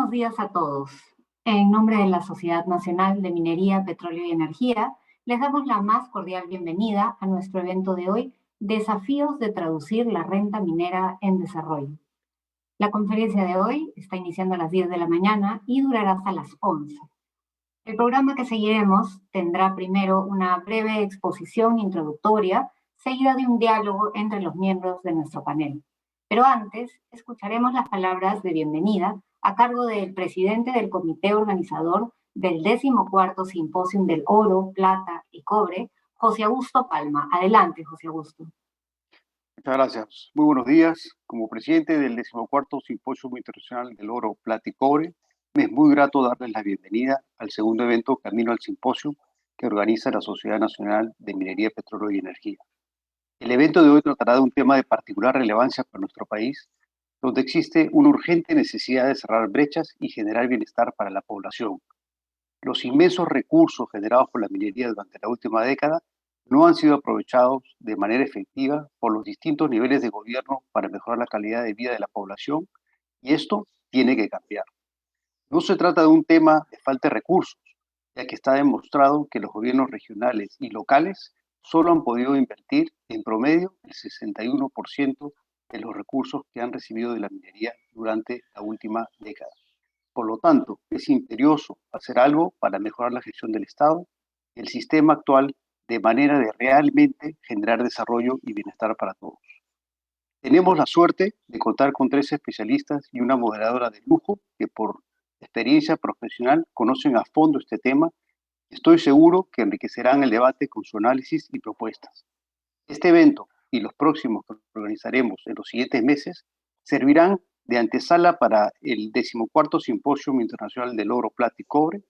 buenos días a todos. En nombre de la Sociedad Nacional de Minería, Petróleo y Energía, les damos la más cordial bienvenida a nuestro evento de hoy, Desafíos de traducir la renta minera en desarrollo. La conferencia de hoy está iniciando a las 10 de la mañana y durará hasta las 11. El programa que seguiremos tendrá primero una breve exposición introductoria, seguida de un diálogo entre los miembros de nuestro panel. Pero antes, escucharemos las palabras de bienvenida a cargo del presidente del comité organizador del 14º Simposium del Oro, Plata y Cobre, José Augusto Palma. Adelante, José Augusto. Muchas gracias. Muy buenos días. Como presidente del 14º Simposium Internacional del Oro, Plata y Cobre, me es muy grato darles la bienvenida al segundo evento Camino al Simposium que organiza la Sociedad Nacional de Minería, Petróleo y Energía. El evento de hoy tratará de un tema de particular relevancia para nuestro país, donde existe una urgente necesidad de cerrar brechas y generar bienestar para la población. Los inmensos recursos generados por la minería durante la última década no han sido aprovechados de manera efectiva por los distintos niveles de gobierno para mejorar la calidad de vida de la población, y esto tiene que cambiar. No se trata de un tema de falta de recursos, ya que está demostrado que los gobiernos regionales y locales solo han podido invertir en promedio el 61% de los recursos que han recibido de la minería durante la última década. Por lo tanto, es imperioso hacer algo para mejorar la gestión del Estado y el sistema actual de manera de realmente generar desarrollo y bienestar para todos. Tenemos la suerte de contar con 3 especialistas y una moderadora de lujo que por experiencia profesional conocen a fondo este tema. Estoy seguro que enriquecerán el debate con su análisis y propuestas. Este evento y los próximos que organizaremos en los siguientes meses servirán de antesala para el 14º Simposium Internacional del Oro, Plata y Cobre,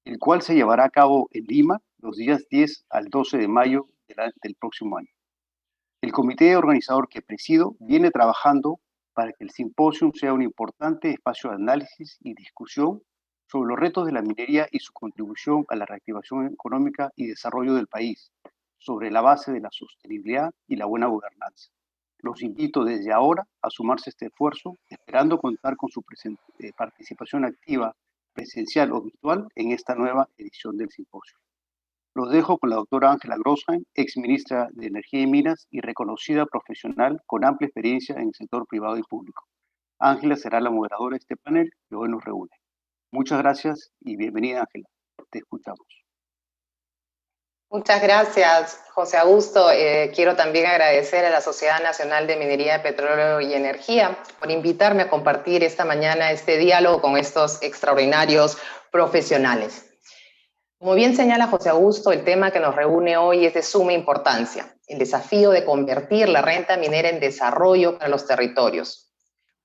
el cual se llevará a cabo en Lima los días 10 al 12 de mayo del próximo año. El comité organizador que presido viene trabajando para que el simposium sea un importante espacio de análisis y discusión sobre los retos de la minería y su contribución a la reactivación económica y desarrollo del país, sobre la base de la sostenibilidad y la buena gobernanza. Los invito desde ahora a sumarse a este esfuerzo, esperando contar con su participación activa, presencial o virtual, en esta nueva edición del simposio. Los dejo con la doctora Ángela Grossheim, ex ministra de Energía y Minas y reconocida profesional con amplia experiencia en el sector privado y público. Ángela será la moderadora de este panel que hoy nos reúne. Muchas gracias y bienvenida, Ángela. Te escuchamos. Muchas gracias, José Augusto. Quiero también agradecer a la Sociedad Nacional de Minería, Petróleo y Energía por invitarme a compartir esta mañana este diálogo con estos extraordinarios profesionales. Como bien señala José Augusto, el tema que nos reúne hoy es de suma importancia, el desafío de convertir la renta minera en desarrollo para los territorios.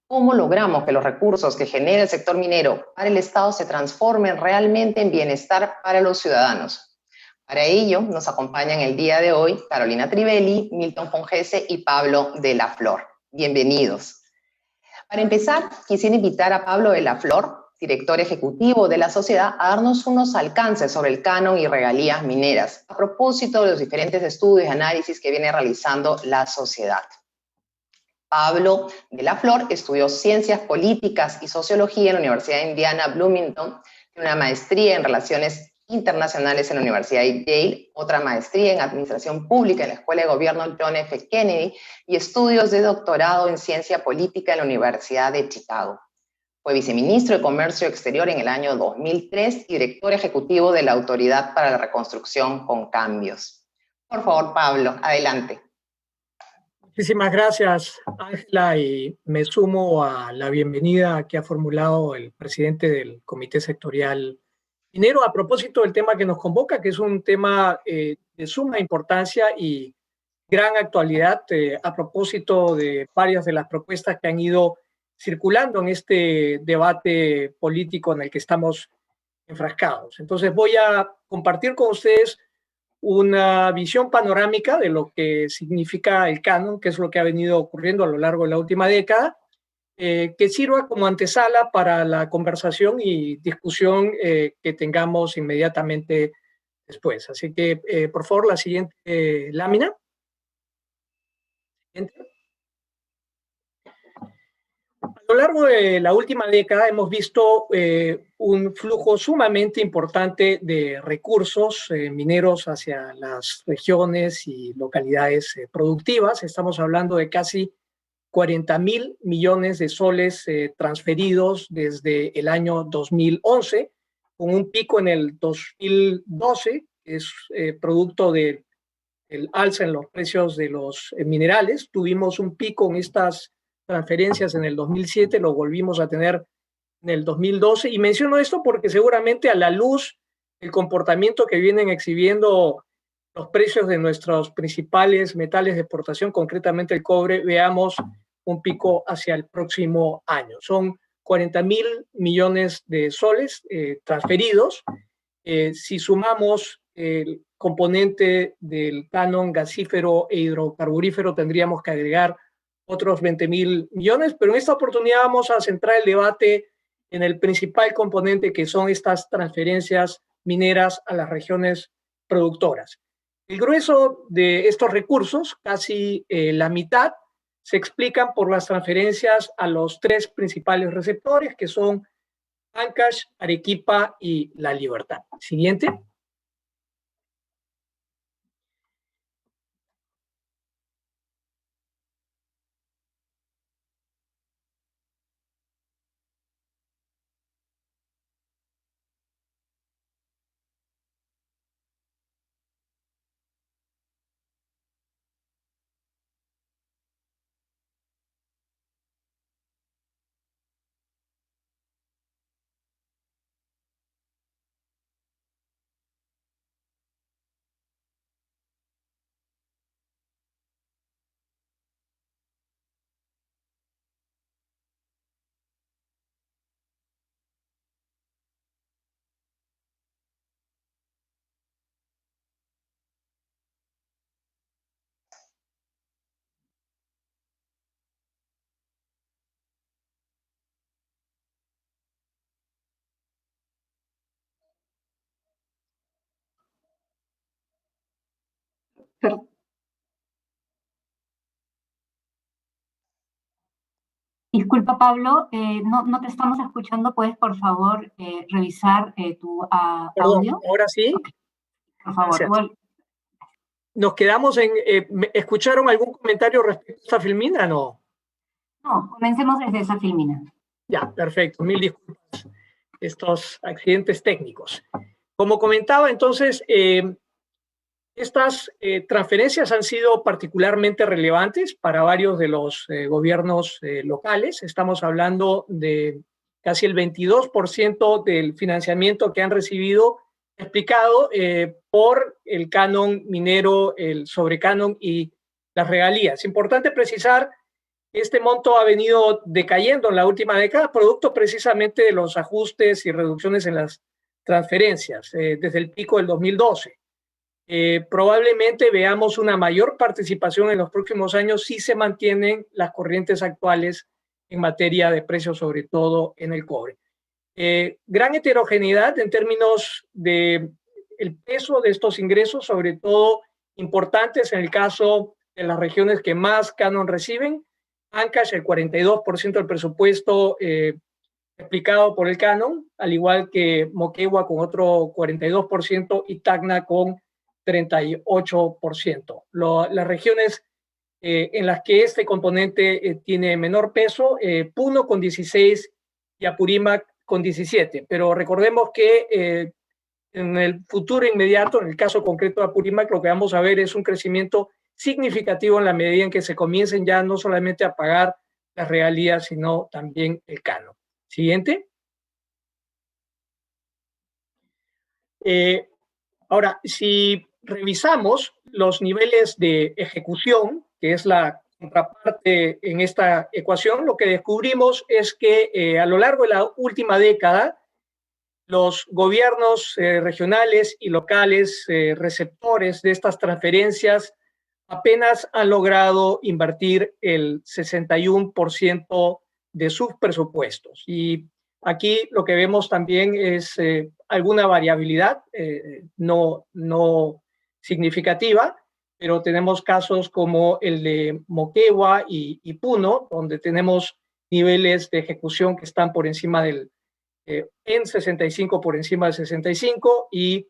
¿Cómo logramos que los recursos que genera el sector minero para el Estado se transformen realmente en bienestar para los ciudadanos? Para ello nos acompañan el día de hoy Carolina Trivelli, Milton Pongese y Pablo de la Flor. Bienvenidos. Para empezar, quisiera invitar a Pablo de la Flor, director ejecutivo de la sociedad, a darnos unos alcances sobre el canon y regalías mineras, a propósito de los diferentes estudios y análisis que viene realizando la sociedad. Pablo de la Flor estudió Ciencias Políticas y Sociología en la Universidad de Indiana Bloomington, una maestría en Relaciones Internacionales en la Universidad de Yale, otra maestría en Administración Pública en la Escuela de Gobierno John F. Kennedy y estudios de doctorado en Ciencia Política en la Universidad de Chicago. Fue viceministro de Comercio Exterior en el año 2003 y director ejecutivo de la Autoridad para la Reconstrucción con Cambios. Por favor, Pablo, adelante. Muchísimas gracias, Ángela, y me sumo a la bienvenida que ha formulado el presidente del Comité Sectorial Minero a propósito del tema que nos convoca, que es un tema de suma importancia y gran actualidad a propósito de varias de las propuestas que han ido circulando en este debate político en el que estamos enfrascados. Entonces voy a compartir con ustedes una visión panorámica de lo que significa el canon, que es lo que ha venido ocurriendo a lo largo de la última década, que sirva como antesala para la conversación y discusión que tengamos inmediatamente después. Así que, por favor, la siguiente lámina. Siguiente. A lo largo de la última década hemos visto un flujo sumamente importante de recursos mineros hacia las regiones y localidades productivas. Estamos hablando de casi 40.000 millones de soles transferidos desde el año 2011, con un pico en el 2012, que es producto del alza en los precios de los minerales. Tuvimos un pico en estas transferencias en el 2007, lo volvimos a tener en el 2012, y menciono esto porque seguramente a la luz del comportamiento que vienen exhibiendo los precios de nuestros principales metales de exportación, concretamente el cobre, veamos un pico hacia el próximo año. Son 40.000 millones de soles transferidos. Si sumamos el componente del canon gasífero e hidrocarburífero, tendríamos que agregar otros 20.000 millones, pero en esta oportunidad vamos a centrar el debate en el principal componente, que son estas transferencias mineras a las regiones productoras. El grueso de estos recursos, casi la mitad, se explican por las transferencias a los tres principales receptores, que son Ancash, Arequipa y La Libertad. Siguiente. Disculpa, Pablo, no te estamos escuchando. ¿Puedes, por favor, revisar tu Perdón, audio? ahora sí. Por favor. Gracias. Nos quedamos en... ¿escucharon algún comentario respecto a esta filmina? No. No, comencemos desde esa filmina. Ya, perfecto. Mil disculpas. Estos accidentes técnicos. Como comentaba, entonces, estas transferencias han sido particularmente relevantes para varios de los gobiernos locales. Estamos hablando de casi el 22% del financiamiento que han recibido, explicado por el canon minero, el sobrecanon y las regalías. Es importante precisar que este monto ha venido decayendo en la última década, producto precisamente de los ajustes y reducciones en las transferencias desde el pico del 2012. Probablemente veamos una mayor participación en los próximos años si se mantienen las corrientes actuales en materia de precios, sobre todo en el cobre. Gran heterogeneidad en términos de el peso de estos ingresos, sobre todo importantes en el caso de las regiones que más canon reciben. Ancash, el 42% del presupuesto explicado por el canon, al igual que Moquegua con otro 42% y Tacna con 38%. Las regiones en las que este componente tiene menor peso, Puno con 16 y Apurímac con 17. Pero recordemos que en el futuro inmediato, en el caso concreto de Apurímac, lo que vamos a ver es un crecimiento significativo en la medida en que se comiencen ya no solamente a pagar las regalías, sino también el canon. Siguiente. Ahora, si revisamos los niveles de ejecución, que es la contraparte en esta ecuación, lo que descubrimos es que a lo largo de la última década, los gobiernos regionales y locales receptores de estas transferencias apenas han logrado invertir el 61% de sus presupuestos. Y aquí lo que vemos también es alguna variabilidad, no significativa, pero tenemos casos como el de Moquegua y Puno, donde tenemos niveles de ejecución que están por encima del, en 65 por encima del 65 y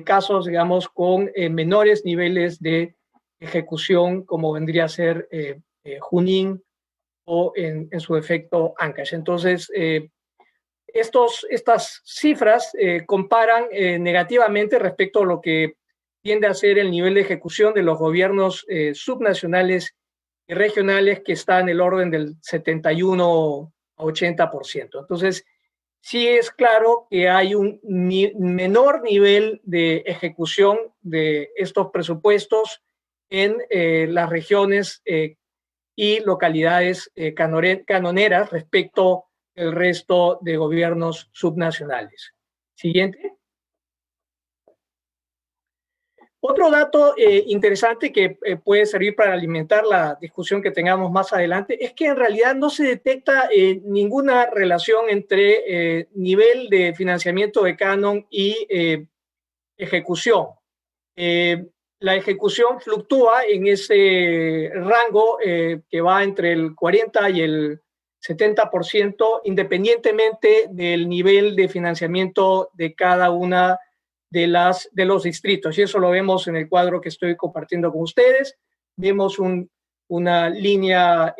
casos, digamos, con menores niveles de ejecución, como vendría a ser Junín o en su defecto Ancash. Entonces, estas cifras comparan negativamente respecto a lo que tiende a ser el nivel de ejecución de los gobiernos subnacionales y regionales, que está en el orden del 71 a 80%. Entonces, sí es claro que hay un menor nivel de ejecución de estos presupuestos en las regiones y localidades canoneras respecto al resto de gobiernos subnacionales. Siguiente. Otro dato interesante que puede servir para alimentar la discusión que tengamos más adelante es que en realidad no se detecta ninguna relación entre nivel de financiamiento de canon y ejecución. La ejecución fluctúa en ese rango que va entre el 40 y el 70%, independientemente del nivel de financiamiento de cada una de los distritos. Y eso lo vemos en el cuadro que estoy compartiendo con ustedes. Vemos una línea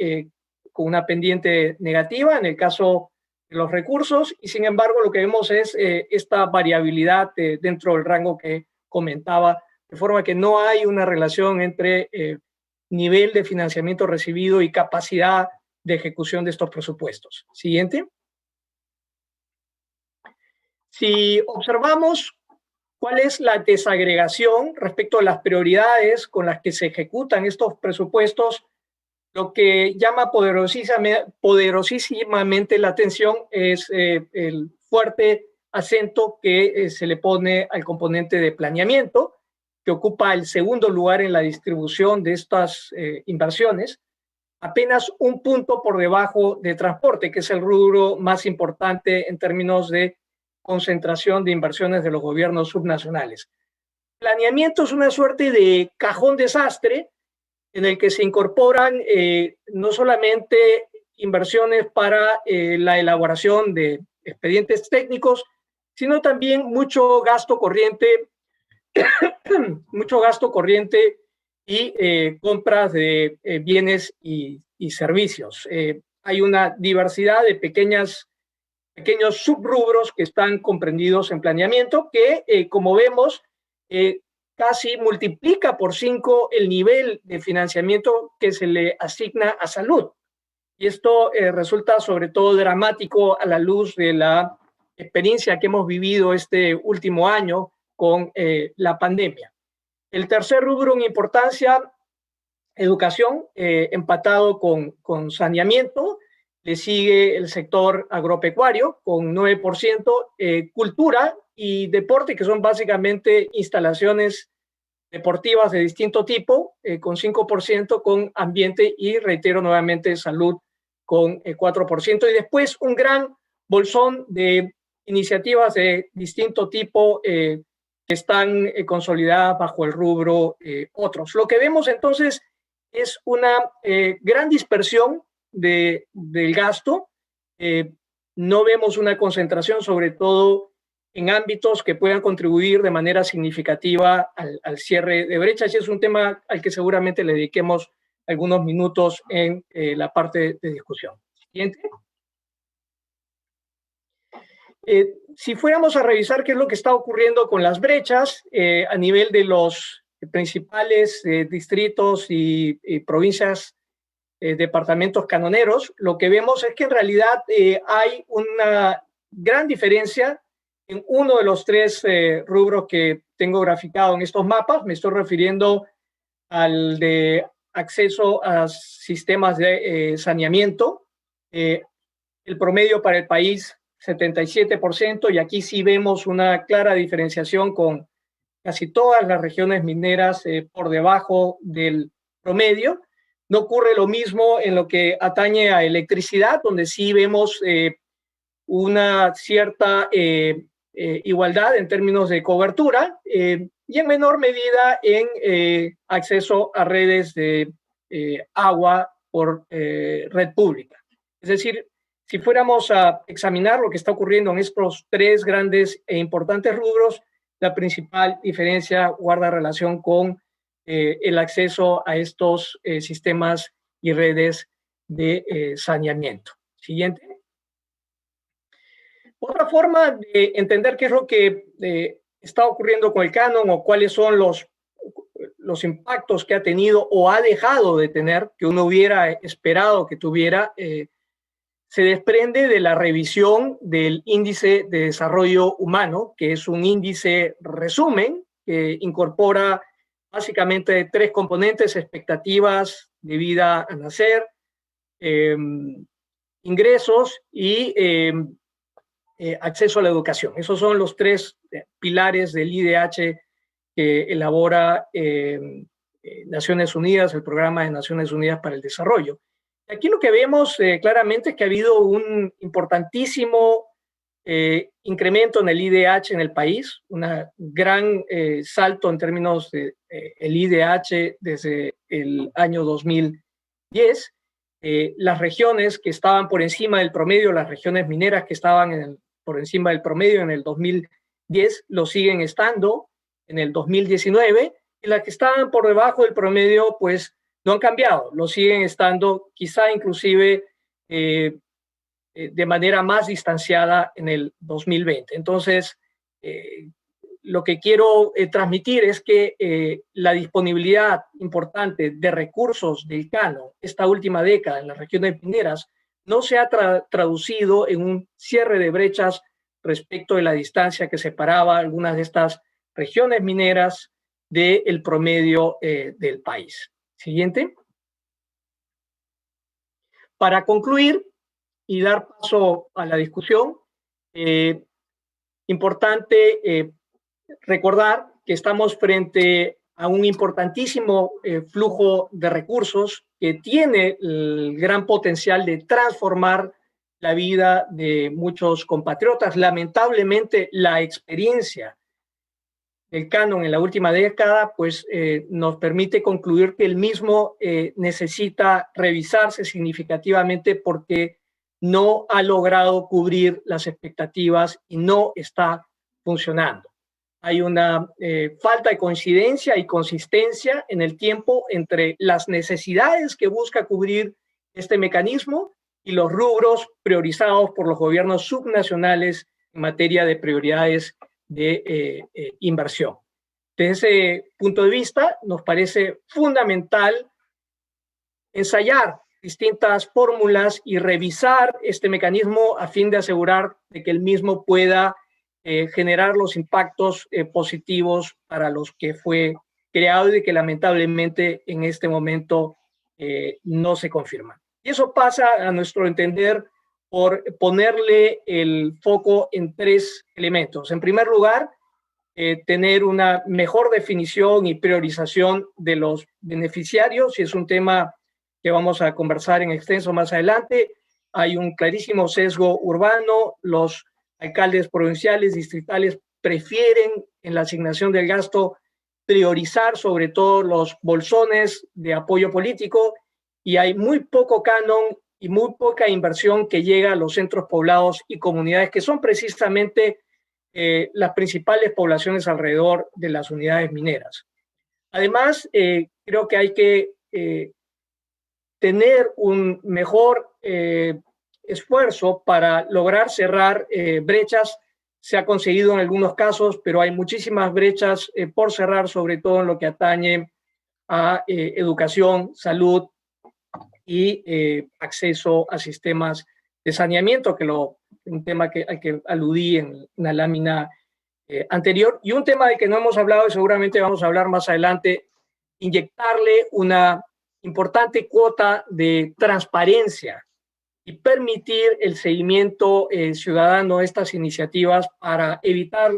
con una pendiente negativa en el caso de los recursos, y sin embargo lo que vemos es esta variabilidad dentro del rango que comentaba, de forma que no hay una relación entre nivel de financiamiento recibido y capacidad de ejecución de estos presupuestos. Siguiente. Si observamos cuál es la desagregación respecto a las prioridades con las que se ejecutan estos presupuestos, lo que llama poderosísimamente la atención es el fuerte acento que se le pone al componente de planeamiento, que ocupa el segundo lugar en la distribución de estas inversiones, apenas un punto por debajo de transporte, que es el rubro más importante en términos de concentración de inversiones de los gobiernos subnacionales. Planeamiento es una suerte de cajón desastre en el que se incorporan no solamente inversiones para la elaboración de expedientes técnicos, sino también mucho gasto corriente y compras de bienes y servicios. Hay una diversidad de pequeños subrubros que están comprendidos en planeamiento que, como vemos, casi multiplica por 5 el nivel de financiamiento que se le asigna a salud. Y esto resulta sobre todo dramático a la luz de la experiencia que hemos vivido este último año con la pandemia. El tercer rubro en importancia, educación, empatado con saneamiento. Le sigue el sector agropecuario con 9%, cultura y deporte, que son básicamente instalaciones deportivas de distinto tipo, con 5%, con ambiente y, reitero nuevamente, salud con 4%. Y después un gran bolsón de iniciativas de distinto tipo que están consolidadas bajo el rubro otros. Lo que vemos entonces es una gran dispersión del gasto. No vemos una concentración, sobre todo en ámbitos que puedan contribuir de manera significativa al cierre de brechas, y es un tema al que seguramente le dediquemos algunos minutos en la parte de discusión. Siguiente. Si fuéramos a revisar qué es lo que está ocurriendo con las brechas a nivel de los principales distritos y provincias, departamentos canoneros, lo que vemos es que en realidad hay una gran diferencia en uno de los tres rubros que tengo graficado en estos mapas. Me estoy refiriendo al de acceso a sistemas de saneamiento. El promedio para el país, 77%, y aquí sí vemos una clara diferenciación con casi todas las regiones mineras por debajo del promedio. No ocurre lo mismo en lo que atañe a electricidad, donde sí vemos una cierta igualdad en términos de cobertura y en menor medida en acceso a redes de agua por red pública. Es decir, si fuéramos a examinar lo que está ocurriendo en estos tres grandes e importantes rubros, la principal diferencia guarda relación con el acceso a estos sistemas y redes de saneamiento. Siguiente. Otra forma de entender qué es lo que está ocurriendo con el canon o cuáles son los impactos que ha tenido o ha dejado de tener, que uno hubiera esperado que tuviera, se desprende de la revisión del índice de desarrollo humano, que es un índice resumen que incorpora básicamente tres componentes: expectativas de vida a nacer, ingresos y acceso a la educación. Esos son los tres pilares del IDH que elabora Naciones Unidas, el Programa de Naciones Unidas para el Desarrollo. Aquí lo que vemos claramente es que ha habido un importantísimo incremento en el IDH en el país, un gran salto en términos del IDH desde el año 2010. Las regiones que estaban por encima del promedio, las regiones mineras que estaban por encima del promedio en el 2010, lo siguen estando en el 2019, y las que estaban por debajo del promedio, pues no han cambiado, lo siguen estando, quizá inclusive de manera más distanciada en el 2020. Entonces, lo que quiero transmitir es que la disponibilidad importante de recursos del canon esta última década en las regiones mineras no se ha traducido en un cierre de brechas respecto de la distancia que separaba algunas de estas regiones mineras del promedio del país. Siguiente. Para concluir y dar paso a la discusión, importante recordar que estamos frente a un importantísimo flujo de recursos que tiene el gran potencial de transformar la vida de muchos compatriotas. Lamentablemente, la experiencia del canon en la última década pues, nos permite concluir que el mismo necesita revisarse significativamente porque no ha logrado cubrir las expectativas y no está funcionando. Hay una falta de coincidencia y consistencia en el tiempo entre las necesidades que busca cubrir este mecanismo y los rubros priorizados por los gobiernos subnacionales en materia de prioridades de inversión. Desde ese punto de vista, nos parece fundamental ensayar distintas fórmulas y revisar este mecanismo a fin de asegurar de que el mismo pueda generar los impactos positivos para los que fue creado y que lamentablemente en este momento no se confirman. Y eso pasa, a nuestro entender, por ponerle el foco en tres elementos. En primer lugar, tener una mejor definición y priorización de los beneficiarios, y es un tema que vamos a conversar en extenso más adelante. Hay un clarísimo sesgo urbano, los alcaldes provinciales, distritales, prefieren en la asignación del gasto priorizar sobre todo los bolsones de apoyo político, y hay muy poco canon y muy poca inversión que llega a los centros poblados y comunidades que son precisamente las principales poblaciones alrededor de las unidades mineras. Además, creo que hay que tener un mejor esfuerzo para lograr cerrar brechas. Se ha conseguido en algunos casos, pero hay muchísimas brechas por cerrar, sobre todo en lo que atañe a educación, salud y acceso a sistemas de saneamiento, un tema al que aludí en la lámina anterior. Y un tema del que no hemos hablado y seguramente vamos a hablar más adelante, inyectarle una importante cuota de transparencia y permitir el seguimiento ciudadano de estas iniciativas para evitar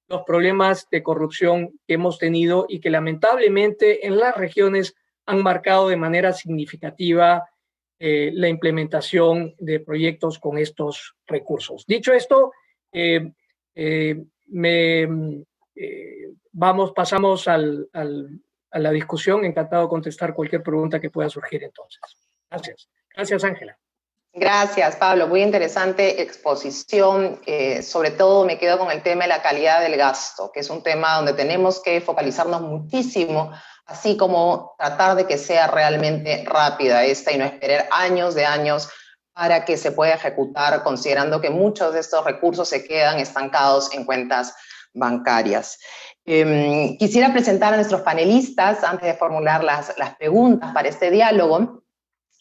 los problemas de corrupción que hemos tenido y que lamentablemente en las regiones han marcado de manera significativa la implementación de proyectos con estos recursos. Dicho esto, pasamos a la discusión. Encantado de contestar cualquier pregunta que pueda surgir entonces. Gracias. Gracias, Ángela. Gracias, Pablo. Muy interesante exposición. Sobre todo me quedo con el tema de la calidad del gasto, que es un tema donde tenemos que focalizarnos muchísimo, así como tratar de que sea realmente rápida esta y no esperar años de años para que se pueda ejecutar, considerando que muchos de estos recursos se quedan estancados en cuentas bancarias. Quisiera presentar a nuestros panelistas antes de formular las preguntas para este diálogo.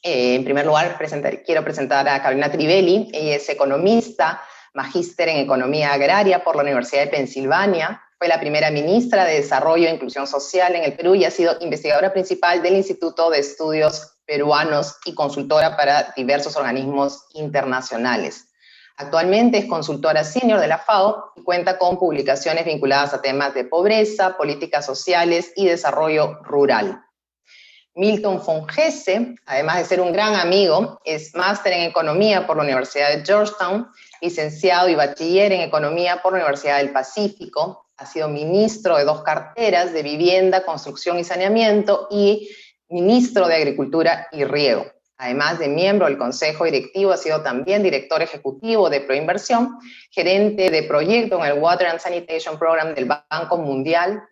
En primer lugar, quiero presentar a Carolina Trivelli. Ella es economista, magíster en Economía Agraria por la Universidad de Pensilvania. Fue la primera ministra de Desarrollo e Inclusión Social en el Perú y ha sido investigadora principal del Instituto de Estudios Peruanos y consultora para diversos organismos internacionales. Actualmente es consultora senior de la FAO y cuenta con publicaciones vinculadas a temas de pobreza, políticas sociales y desarrollo rural. Milton Fongese, además de ser un gran amigo, es máster en Economía por la Universidad de Georgetown, licenciado y bachiller en Economía por la Universidad del Pacífico, ha sido ministro de 2 carteras, de Vivienda, Construcción y Saneamiento, y ministro de Agricultura y Riego. Además de miembro del Consejo Directivo, ha sido también director ejecutivo de Proinversión, gerente de proyecto en el Water and Sanitation Program del Banco Mundial,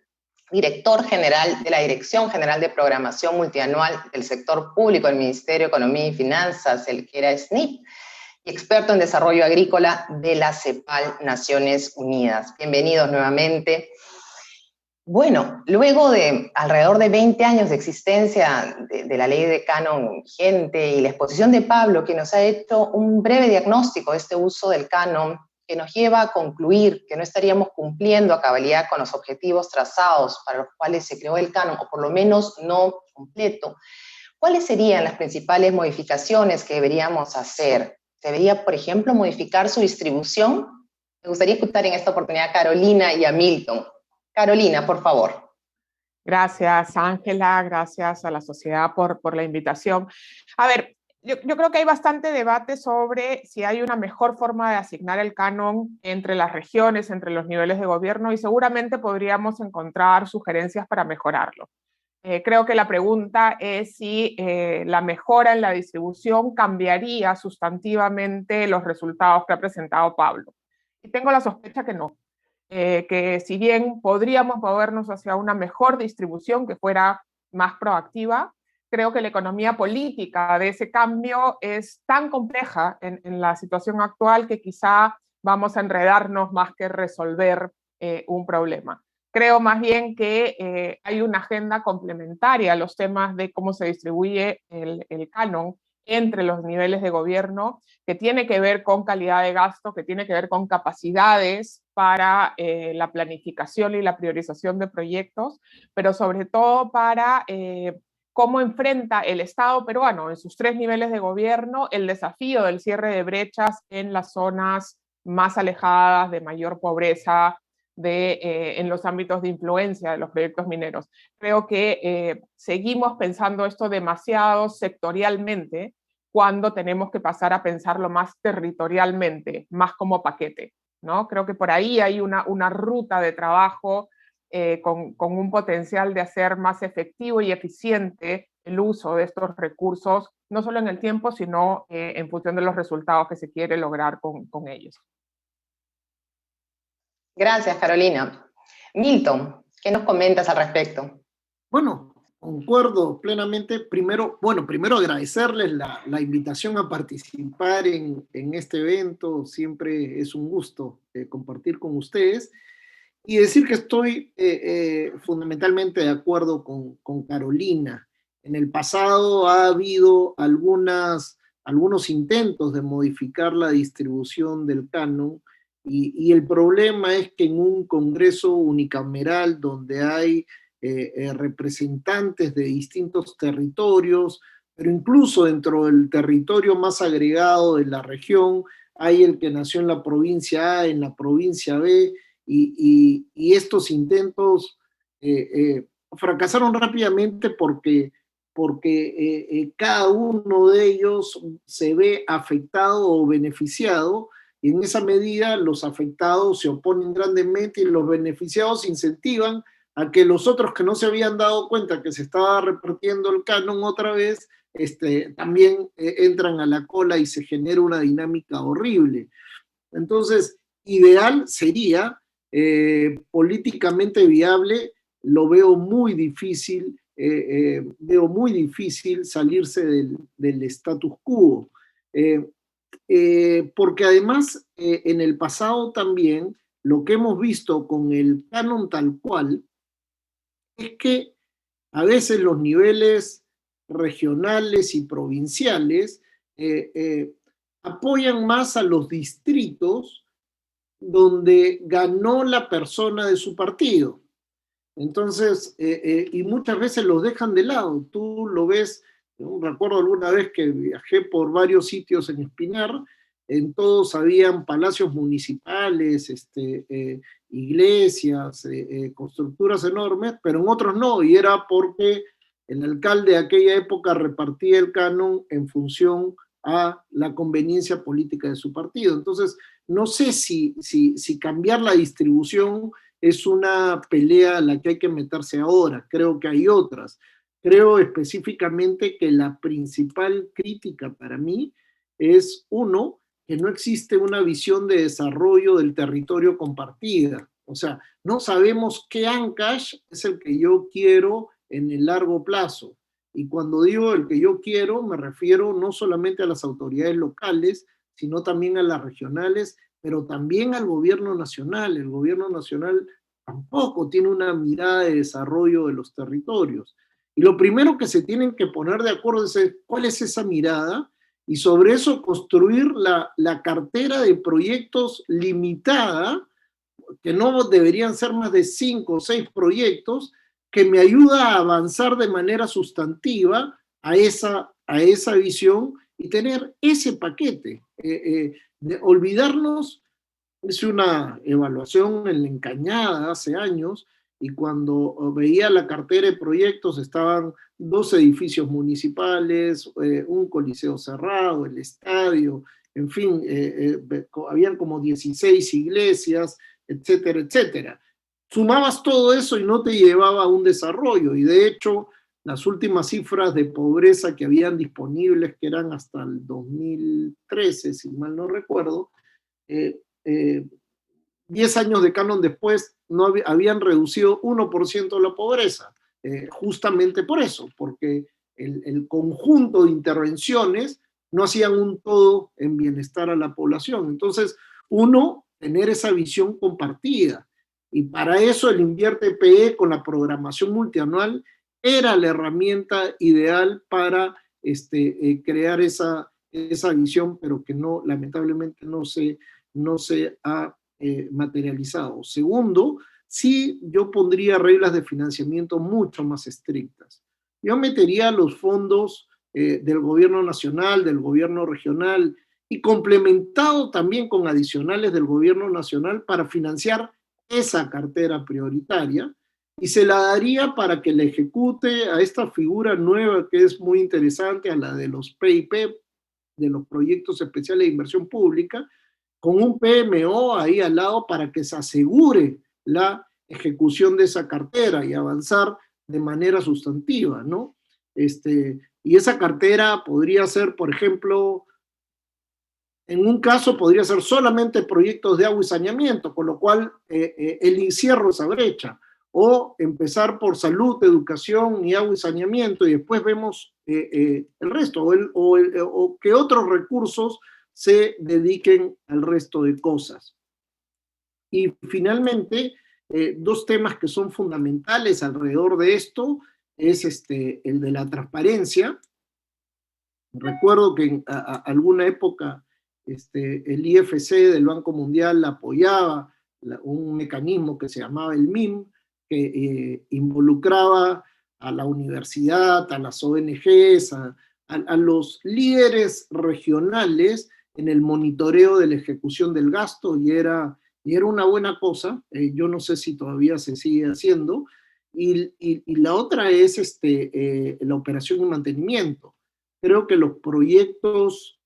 director general de la Dirección General de Programación Multianual del Sector Público del Ministerio de Economía y Finanzas, el que era SNIP, y experto en desarrollo agrícola de la CEPAL Naciones Unidas. Bienvenidos nuevamente. Bueno, luego de alrededor de 20 años de existencia de la ley de canon vigente y la exposición de Pablo, que nos ha hecho un breve diagnóstico de este uso del canon, que nos lleva a concluir que no estaríamos cumpliendo a cabalidad con los objetivos trazados para los cuales se creó el canon, o por lo menos no completo, ¿cuáles serían las principales modificaciones que deberíamos hacer? ¿Debería, por ejemplo, modificar su distribución? Me gustaría escuchar en esta oportunidad a Carolina y a Milton. Carolina, por favor. Gracias, Ángela. Gracias a la sociedad por la invitación. A ver, yo creo que hay bastante debate sobre si hay una mejor forma de asignar el canon entre las regiones, entre los niveles de gobierno, y seguramente podríamos encontrar sugerencias para mejorarlo. Creo que la pregunta es si la mejora en la distribución cambiaría sustantivamente los resultados que ha presentado Pablo. Y tengo la sospecha que no. Que si bien podríamos movernos hacia una mejor distribución que fuera más proactiva, creo que la economía política de ese cambio es tan compleja en la situación actual que quizá vamos a enredarnos más que resolver un problema. Creo más bien que hay una agenda complementaria a los temas de cómo se distribuye el canon entre los niveles de gobierno, que tiene que ver con calidad de gasto, que tiene que ver con capacidades para la planificación y la priorización de proyectos, pero sobre todo para cómo enfrenta el Estado peruano en sus 3 niveles de gobierno el desafío del cierre de brechas en las zonas más alejadas, de mayor pobreza, en los ámbitos de influencia de los proyectos mineros. Creo que seguimos pensando esto demasiado sectorialmente cuando tenemos que pasar a pensarlo más territorialmente, más como paquete, ¿no? Creo que por ahí hay una ruta de trabajo con un potencial de hacer más efectivo y eficiente el uso de estos recursos, no solo en el tiempo, sino en función de los resultados que se quiere lograr con ellos. Gracias, Carolina. Milton, ¿qué nos comentas al respecto? Bueno, concuerdo plenamente. Primero agradecerles la invitación a participar en este evento. Siempre es un gusto compartir con ustedes. Y decir que estoy fundamentalmente de acuerdo con Carolina. En el pasado ha habido algunos intentos de modificar la distribución del canon y el problema es que en un Congreso unicameral donde hay representantes de distintos territorios, pero incluso dentro del territorio más agregado de la región hay el que nació en la provincia A, en la provincia B, y estos intentos fracasaron rápidamente porque cada uno de ellos se ve afectado o beneficiado, y en esa medida los afectados se oponen grandemente y los beneficiados incentivan a que los otros que no se habían dado cuenta que se estaba repartiendo el canon otra vez también entran a la cola y se genera una dinámica horrible. Entonces, ideal sería, políticamente viable, lo veo muy difícil, salirse del status quo. Porque además, en el pasado también, lo que hemos visto con el canon tal cual, es que a veces los niveles regionales y provinciales apoyan más a los distritos donde ganó la persona de su partido. Entonces, y muchas veces los dejan de lado. Tú lo ves, ¿no? Recuerdo alguna vez que viajé por varios sitios en Espinar, en todos habían palacios municipales, iglesias, constructuras enormes, pero en otros no, y era porque el alcalde de aquella época repartía el canon en función a la conveniencia política de su partido. Entonces, no sé si cambiar la distribución es una pelea a la que hay que meterse ahora. Creo que hay otras. Creo específicamente que la principal crítica para mí es, uno, que no existe una visión de desarrollo del territorio compartida. O sea, no sabemos qué Ancash es el que yo quiero en el largo plazo. Y cuando digo el que yo quiero, me refiero no solamente a las autoridades locales, sino también a las regionales, pero también al gobierno nacional. El gobierno nacional tampoco tiene una mirada de desarrollo de los territorios. Y lo primero que se tienen que poner de acuerdo es cuál es esa mirada, y sobre eso construir la cartera de proyectos limitada, que no deberían ser más de 5 o 6 proyectos, que me ayuda a avanzar de manera sustantiva a esa visión y tener ese paquete. De olvidarnos, hice una evaluación en La Encañada hace años, y cuando veía la cartera de proyectos estaban 2 edificios municipales, un coliseo cerrado, el estadio, en fin, habían como 16 iglesias, etcétera, etcétera. Sumabas todo eso y no te llevaba a un desarrollo, y de hecho las últimas cifras de pobreza que habían disponibles, que eran hasta el 2013, si mal no recuerdo, 10 años de canon después, no habían reducido 1% la pobreza, justamente por eso, porque el conjunto de intervenciones no hacían un todo en bienestar a la población. Entonces, uno, tener esa visión compartida, y para eso el Invierte PE con la programación multianual era la herramienta ideal para crear esa visión, pero que no, lamentablemente no se ha materializado. Segundo, sí, yo pondría reglas de financiamiento mucho más estrictas. Yo metería los fondos del gobierno nacional, del gobierno regional, y complementado también con adicionales del gobierno nacional para financiar esa cartera prioritaria, y se la daría para que la ejecute a esta figura nueva que es muy interesante, a la de los PIP, de los proyectos especiales de inversión pública, con un PMO ahí al lado para que se asegure la ejecución de esa cartera y avanzar de manera sustantiva, ¿no? Y esa cartera podría ser, por ejemplo, en un caso podría ser solamente proyectos de agua y saneamiento, con lo cual el encierro esa brecha, o empezar por salud, educación y agua y saneamiento, y después vemos el resto, o que otros recursos se dediquen al resto de cosas. Y finalmente, 2 temas que son fundamentales alrededor de esto es el de la transparencia. Recuerdo que en alguna época el IFC del Banco Mundial apoyaba un mecanismo que se llamaba el MIM, que involucraba a la universidad, a las ONGs, a los líderes regionales en el monitoreo de la ejecución del gasto, y era una buena cosa. Yo no sé si todavía se sigue haciendo. Y la otra es la operación y mantenimiento. Creo que los proyectos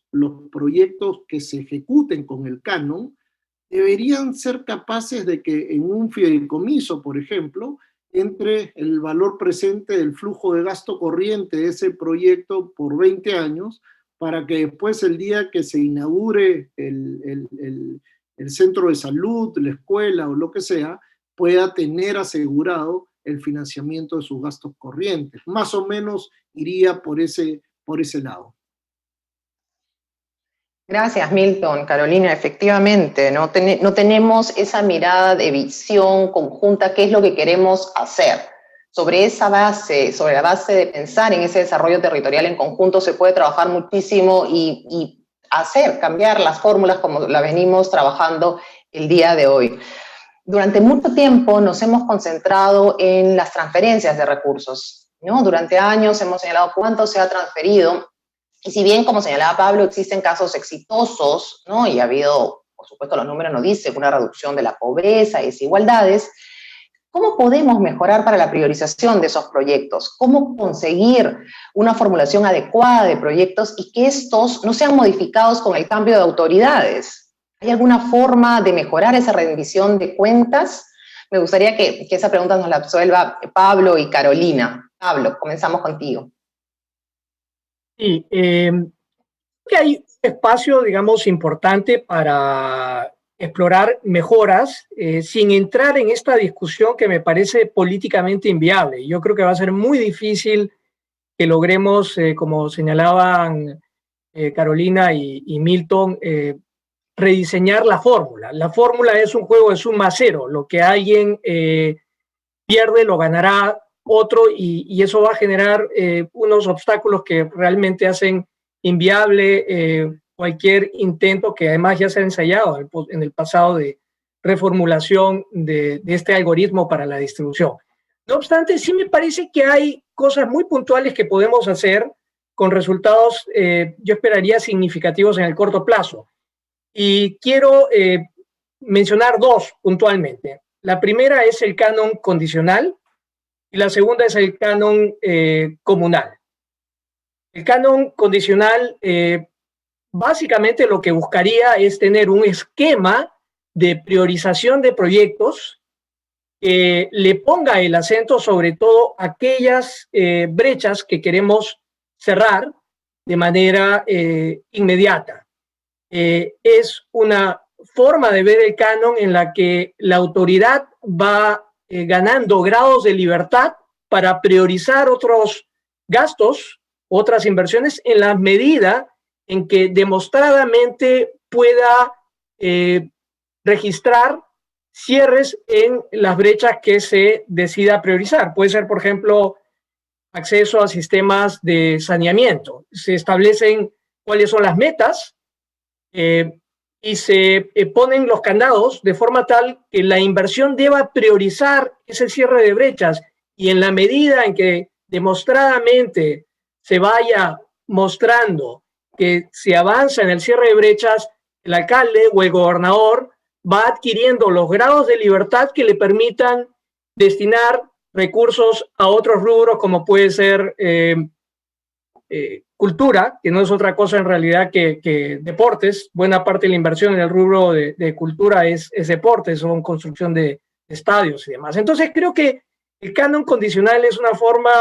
que se ejecuten con el canon deberían ser capaces de que en un fideicomiso, por ejemplo, entre el valor presente del flujo de gasto corriente de ese proyecto por 20 años, para que después, el día que se inaugure el centro de salud, la escuela o lo que sea, pueda tener asegurado el financiamiento de sus gastos corrientes. Más o menos iría por ese lado. Gracias, Milton. Carolina, efectivamente, no tenemos esa mirada de visión conjunta, qué es lo que queremos hacer. Sobre esa base, sobre la base de pensar en ese desarrollo territorial en conjunto, se puede trabajar muchísimo y cambiar las fórmulas como la venimos trabajando el día de hoy. Durante mucho tiempo nos hemos concentrado en las transferencias de recursos, ¿no? Durante años hemos señalado cuánto se ha transferido. Y si bien, como señalaba Pablo, existen casos exitosos, ¿no? Y ha habido, por supuesto, los números nos dicen, una reducción de la pobreza y desigualdades, ¿cómo podemos mejorar para la priorización de esos proyectos? ¿Cómo conseguir una formulación adecuada de proyectos y que estos no sean modificados con el cambio de autoridades? ¿Hay alguna forma de mejorar esa rendición de cuentas? Me gustaría que esa pregunta nos la absuelva Pablo y Carolina. Pablo, comenzamos contigo. Sí, que hay un espacio, digamos, importante para explorar mejoras sin entrar en esta discusión que me parece políticamente inviable. Yo creo que va a ser muy difícil que logremos, como señalaban Carolina y Milton, rediseñar la fórmula. La fórmula es un juego de suma cero. Lo que alguien pierde lo ganará otro y eso va a generar unos obstáculos que realmente hacen inviable cualquier intento que además ya se ha ensayado en el pasado de reformulación de este algoritmo para la distribución. No obstante, sí me parece que hay cosas muy puntuales que podemos hacer con resultados, yo esperaría, significativos en el corto plazo. Y quiero mencionar dos puntualmente. La primera es el canon condicional y la segunda es el canon comunal. El canon condicional básicamente lo que buscaría es tener un esquema de priorización de proyectos que le ponga el acento sobre todo aquellas brechas que queremos cerrar de manera inmediata. Es una forma de ver el canon en la que la autoridad va ganando grados de libertad para priorizar otros gastos, otras inversiones, en la medida en que demostradamente pueda registrar cierres en las brechas que se decida priorizar. Puede ser, por ejemplo, acceso a sistemas de saneamiento. Se establecen cuáles son las metas y se ponen los candados de forma tal que la inversión deba priorizar ese cierre de brechas, y en la medida en que demostradamente se vaya mostrando que se avanza en el cierre de brechas, el alcalde o el gobernador va adquiriendo los grados de libertad que le permitan destinar recursos a otros rubros, como puede ser cultura, que no es otra cosa en realidad que deportes. Buena parte de la inversión en el rubro de cultura es deportes, son construcción de estadios y demás. Entonces creo que el canon condicional es una forma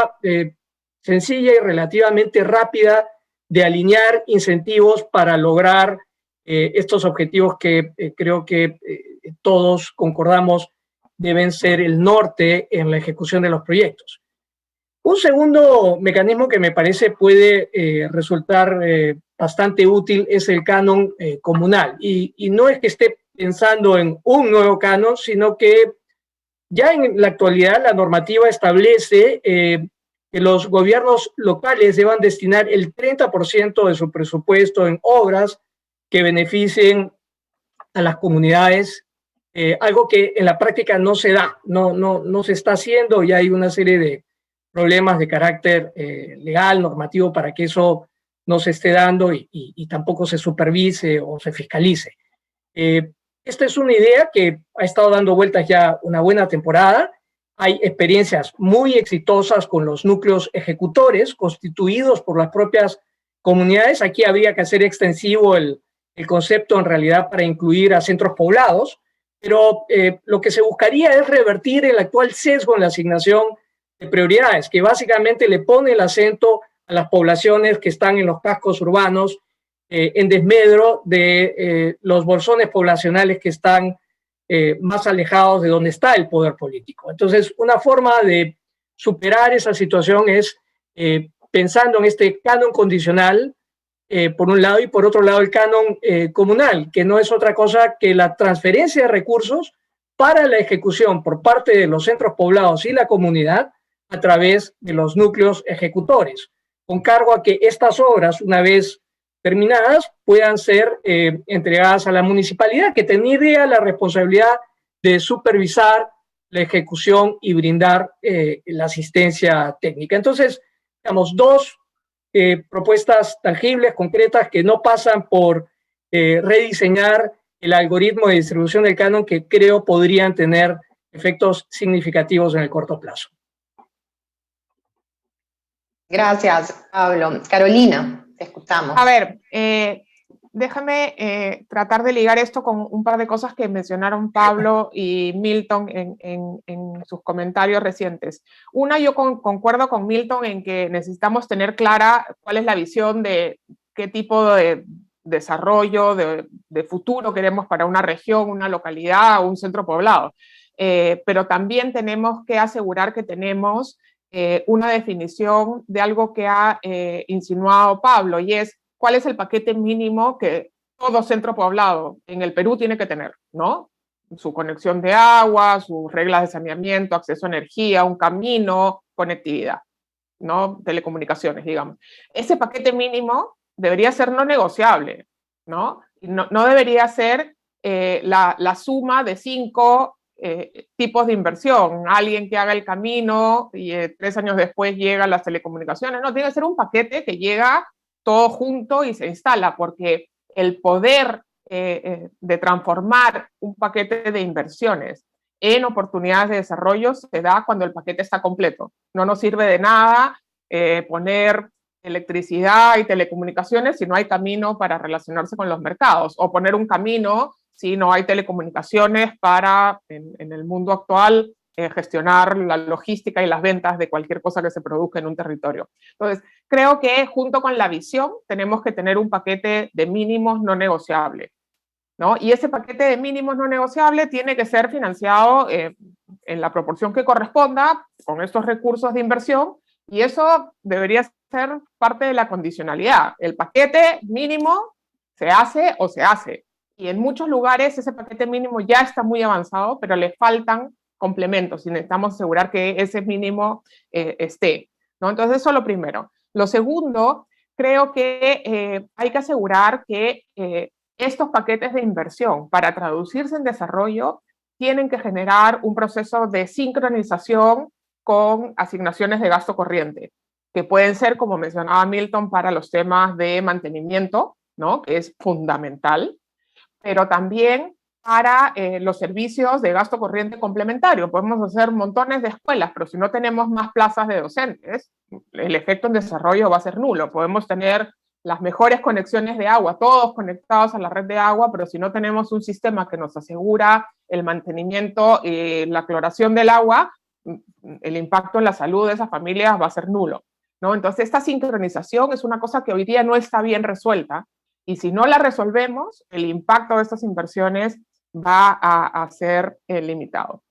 sencilla y relativamente rápida de alinear incentivos para lograr estos objetivos que creo que todos concordamos deben ser el norte en la ejecución de los proyectos. Un segundo mecanismo que me parece puede resultar bastante útil es el canon comunal. Y no es que esté pensando en un nuevo canon, sino que ya en la actualidad la normativa establece que los gobiernos locales deban destinar el 30% de su presupuesto en obras que beneficien a las comunidades, algo que en la práctica no se da, no se está haciendo, y hay una serie de problemas de carácter legal, normativo, para que eso no se esté dando y tampoco se supervise o se fiscalice. Esta es una idea que ha estado dando vueltas ya una buena temporada. Hay experiencias muy exitosas con los núcleos ejecutores constituidos por las propias comunidades. Aquí habría que hacer extensivo el concepto en realidad para incluir a centros poblados, pero lo que se buscaría es revertir el actual sesgo en la asignación de prioridades, que básicamente le pone el acento a las poblaciones que están en los cascos urbanos en desmedro de los bolsones poblacionales que están más alejados de donde está el poder político. Entonces, una forma de superar esa situación es pensando en este canon condicional, por un lado, y por otro lado el canon comunal, que no es otra cosa que la transferencia de recursos para la ejecución por parte de los centros poblados y la comunidad a través de los núcleos ejecutores, con cargo a que estas obras, una vez terminadas, puedan ser entregadas a la municipalidad, que tendría la responsabilidad de supervisar la ejecución y brindar la asistencia técnica. Entonces, digamos, dos propuestas tangibles, concretas, que no pasan por rediseñar el algoritmo de distribución del canon, que creo podrían tener efectos significativos en el corto plazo. Gracias, Pablo. Carolina, te escuchamos. A ver, déjame tratar de ligar esto con un par de cosas que mencionaron Pablo y Milton en sus comentarios recientes. Una, yo concuerdo con Milton en que necesitamos tener clara cuál es la visión de qué tipo de desarrollo, de futuro queremos para una región, una localidad o un centro poblado. Pero también tenemos que asegurar que tenemos una definición de algo que ha insinuado Pablo, y es cuál es el paquete mínimo que todo centro poblado en el Perú tiene que tener, ¿no? Su conexión de agua, sus reglas de saneamiento, acceso a energía, un camino, conectividad, ¿no? Telecomunicaciones, digamos. Ese paquete mínimo debería ser no negociable, ¿no? No debería ser la suma de 5 tipos de inversión, alguien que haga el camino y 3 años después llegan las telecomunicaciones, no, tiene que ser un paquete que llega todo junto y se instala, porque el poder de transformar un paquete de inversiones en oportunidades de desarrollo se da cuando el paquete está completo. No nos sirve de nada poner electricidad y telecomunicaciones si no hay camino para relacionarse con los mercados, o poner un camino si no hay telecomunicaciones para, en el mundo actual, gestionar la logística y las ventas de cualquier cosa que se produzca en un territorio. Entonces, creo que junto con la visión tenemos que tener un paquete de mínimos no negociable, ¿no? Y ese paquete de mínimos no negociable tiene que ser financiado en la proporción que corresponda con estos recursos de inversión, y eso debería ser parte de la condicionalidad. El paquete mínimo se hace o se hace. Y en muchos lugares ese paquete mínimo ya está muy avanzado, pero le faltan complementos y necesitamos asegurar que ese mínimo esté, ¿no? Entonces, eso es lo primero. Lo segundo, creo que hay que asegurar que estos paquetes de inversión, para traducirse en desarrollo, tienen que generar un proceso de sincronización con asignaciones de gasto corriente, que pueden ser, como mencionaba Milton, para los temas de mantenimiento, ¿no? Que es fundamental, pero también para los servicios de gasto corriente complementario. Podemos hacer montones de escuelas, pero si no tenemos más plazas de docentes, el efecto en desarrollo va a ser nulo. Podemos tener las mejores conexiones de agua, todos conectados a la red de agua, pero si no tenemos un sistema que nos asegura el mantenimiento y la cloración del agua, el impacto en la salud de esas familias va a ser nulo, ¿no? Entonces, esta sincronización es una cosa que hoy día no está bien resuelta, y si no la resolvemos, el impacto de estas inversiones va a ser limitado.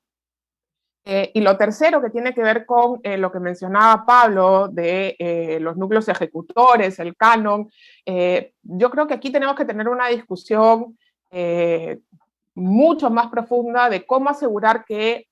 Y lo tercero, que tiene que ver con lo que mencionaba Pablo de los núcleos ejecutores, el canon, yo creo que aquí tenemos que tener una discusión mucho más profunda de cómo asegurar que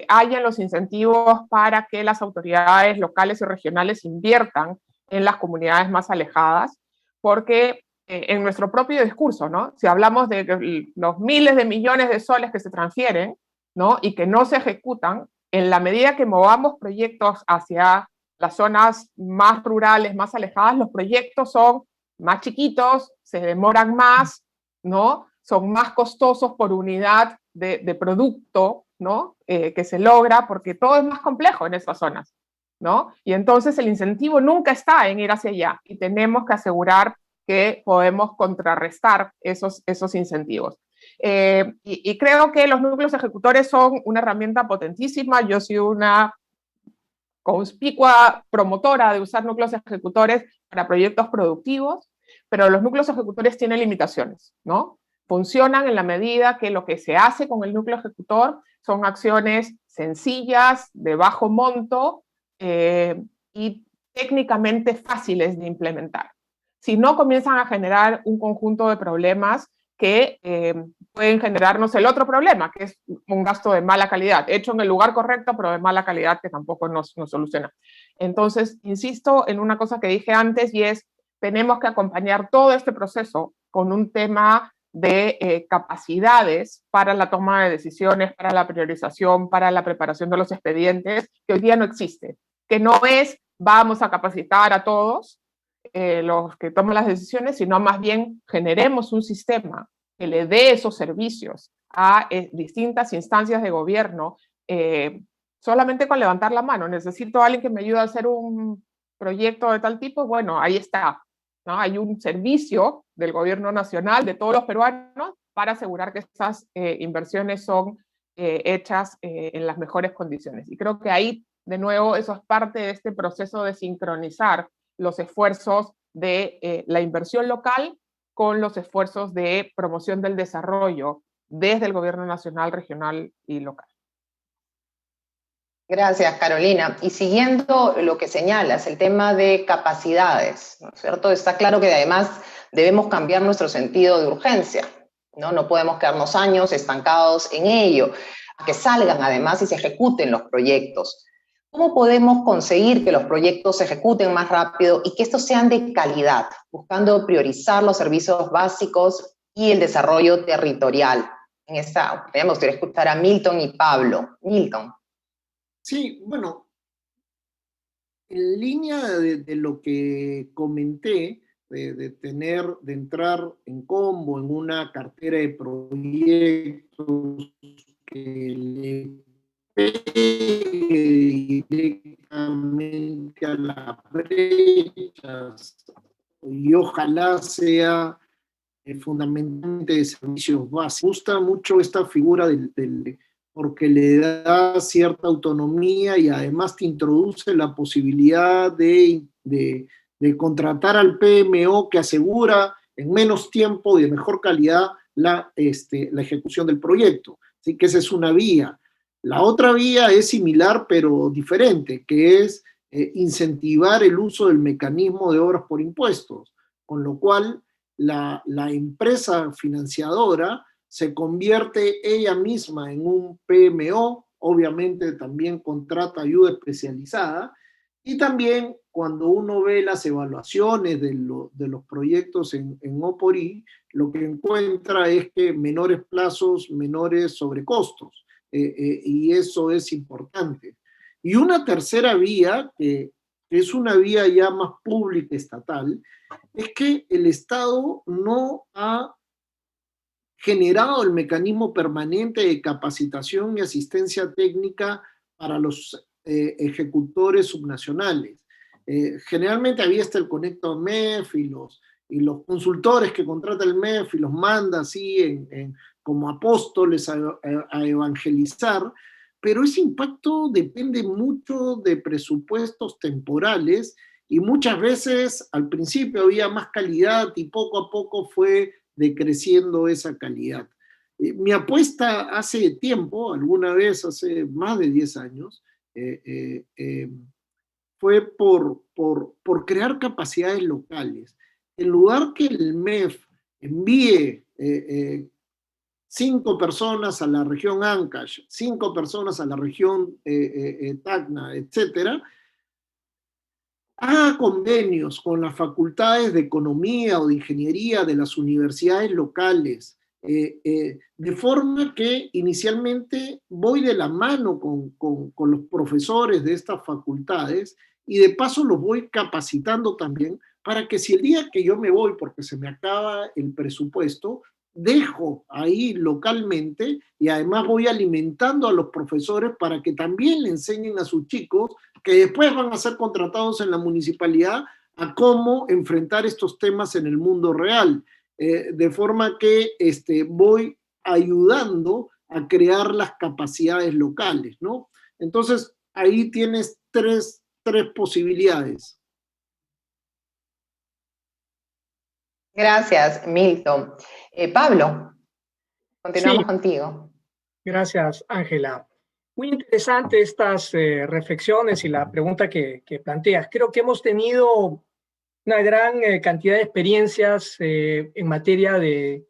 hayan los incentivos para que las autoridades locales y regionales inviertan en las comunidades más alejadas, porque en nuestro propio discurso, ¿no? Si hablamos de los miles de millones de soles que se transfieren, ¿no? Y que no se ejecutan, en la medida que movamos proyectos hacia las zonas más rurales, más alejadas, los proyectos son más chiquitos, se demoran más, ¿no? Son más costosos por unidad de producto, ¿no? Que se logra, porque todo es más complejo en esas zonas, ¿no? Y entonces el incentivo nunca está en ir hacia allá, y tenemos que asegurar que podemos contrarrestar esos incentivos. Y creo que los núcleos ejecutores son una herramienta potentísima. Yo soy una conspicua promotora de usar núcleos ejecutores para proyectos productivos, pero los núcleos ejecutores tienen limitaciones, ¿no? Funcionan en la medida que lo que se hace con el núcleo ejecutor son acciones sencillas, de bajo monto y técnicamente fáciles de implementar. Si no, comienzan a generar un conjunto de problemas que pueden generarnos el otro problema, que es un gasto de mala calidad, hecho en el lugar correcto, pero de mala calidad, que tampoco nos soluciona. Entonces, insisto en una cosa que dije antes, y es, tenemos que acompañar todo este proceso con un tema de capacidades para la toma de decisiones, para la priorización, para la preparación de los expedientes, que hoy día no existe, que no es vamos a capacitar a todos los que toman las decisiones, sino más bien generemos un sistema que le dé esos servicios a distintas instancias de gobierno, solamente con levantar la mano. Necesito a alguien que me ayude a hacer un proyecto de tal tipo, bueno, ahí está, ¿no? Hay un servicio del gobierno nacional, de todos los peruanos, para asegurar que esas inversiones son hechas en las mejores condiciones. Y creo que ahí, de nuevo, eso es parte de este proceso de sincronizar los esfuerzos de la inversión local con los esfuerzos de promoción del desarrollo desde el gobierno nacional, regional y local. Gracias, Carolina. Y siguiendo lo que señalas, el tema de capacidades, ¿no es cierto? Está claro que además debemos cambiar nuestro sentido de urgencia, ¿no? No podemos quedarnos años estancados en ello, a que salgan además y se ejecuten los proyectos. ¿Cómo podemos conseguir que los proyectos se ejecuten más rápido y que estos sean de calidad, buscando priorizar los servicios básicos y el desarrollo territorial? En esta oportunidad me gustaría escuchar a Milton y Pablo. Milton. Sí, bueno, en línea de lo que comenté, de entrar en combo en una cartera de proyectos que le pegue directamente a las brechas y ojalá sea fundamentalmente de servicios básicos. Me gusta mucho esta figura porque le da cierta autonomía y además te introduce la posibilidad de contratar al PMO que asegura en menos tiempo y de mejor calidad la ejecución del proyecto. Así que esa es una vía. La otra vía es similar pero diferente, que es incentivar el uso del mecanismo de obras por impuestos, con lo cual la empresa financiadora se convierte ella misma en un PMO, obviamente también contrata ayuda especializada, y también cuando uno ve las evaluaciones de los proyectos en Opori, lo que encuentra es que menores plazos, menores sobrecostos, y eso es importante. Y una tercera vía, que es una vía ya más pública estatal, es que el Estado no ha generado el mecanismo permanente de capacitación y asistencia técnica para los ejecutores subnacionales. Generalmente había el Conecto MEF y los consultores que contrata el MEF y los manda así como apóstoles a evangelizar, pero ese impacto depende mucho de presupuestos temporales y muchas veces al principio había más calidad y poco a poco fue decreciendo esa calidad. Mi apuesta hace tiempo, alguna vez hace más de 10 años, fue por crear capacidades locales. En lugar que el MEF envíe 5 personas a la región Ancash, 5 personas a la región Tacna, etcétera, haga convenios con las facultades de economía o de ingeniería de las universidades locales, de forma que inicialmente voy de la mano con los profesores de estas facultades y de paso los voy capacitando también para que si el día que yo me voy porque se me acaba el presupuesto, dejo ahí localmente y además voy alimentando a los profesores para que también le enseñen a sus chicos que después van a ser contratados en la municipalidad a cómo enfrentar estos temas en el mundo real. De forma que voy ayudando a crear las capacidades locales, ¿no? Entonces, ahí tienes tres posibilidades. Gracias, Milton. Pablo, continuamos Sí, contigo. gracias, Ángela. Muy interesante estas reflexiones y la pregunta que planteas. Creo que hemos tenido una gran cantidad de experiencias en materia de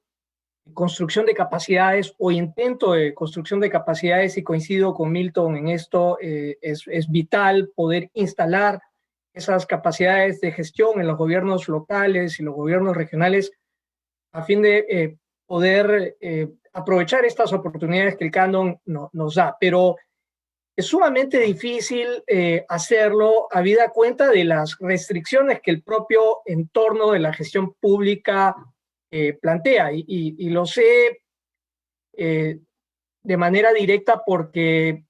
construcción de capacidades o intento de construcción de capacidades, y coincido con Milton en esto. Es vital poder instalar esas capacidades de gestión en los gobiernos locales y los gobiernos regionales a fin de poder aprovechar estas oportunidades que el canon nos da. Pero es sumamente difícil hacerlo habida cuenta de las restricciones que el propio entorno de la gestión pública plantea. Y lo sé de manera directa porque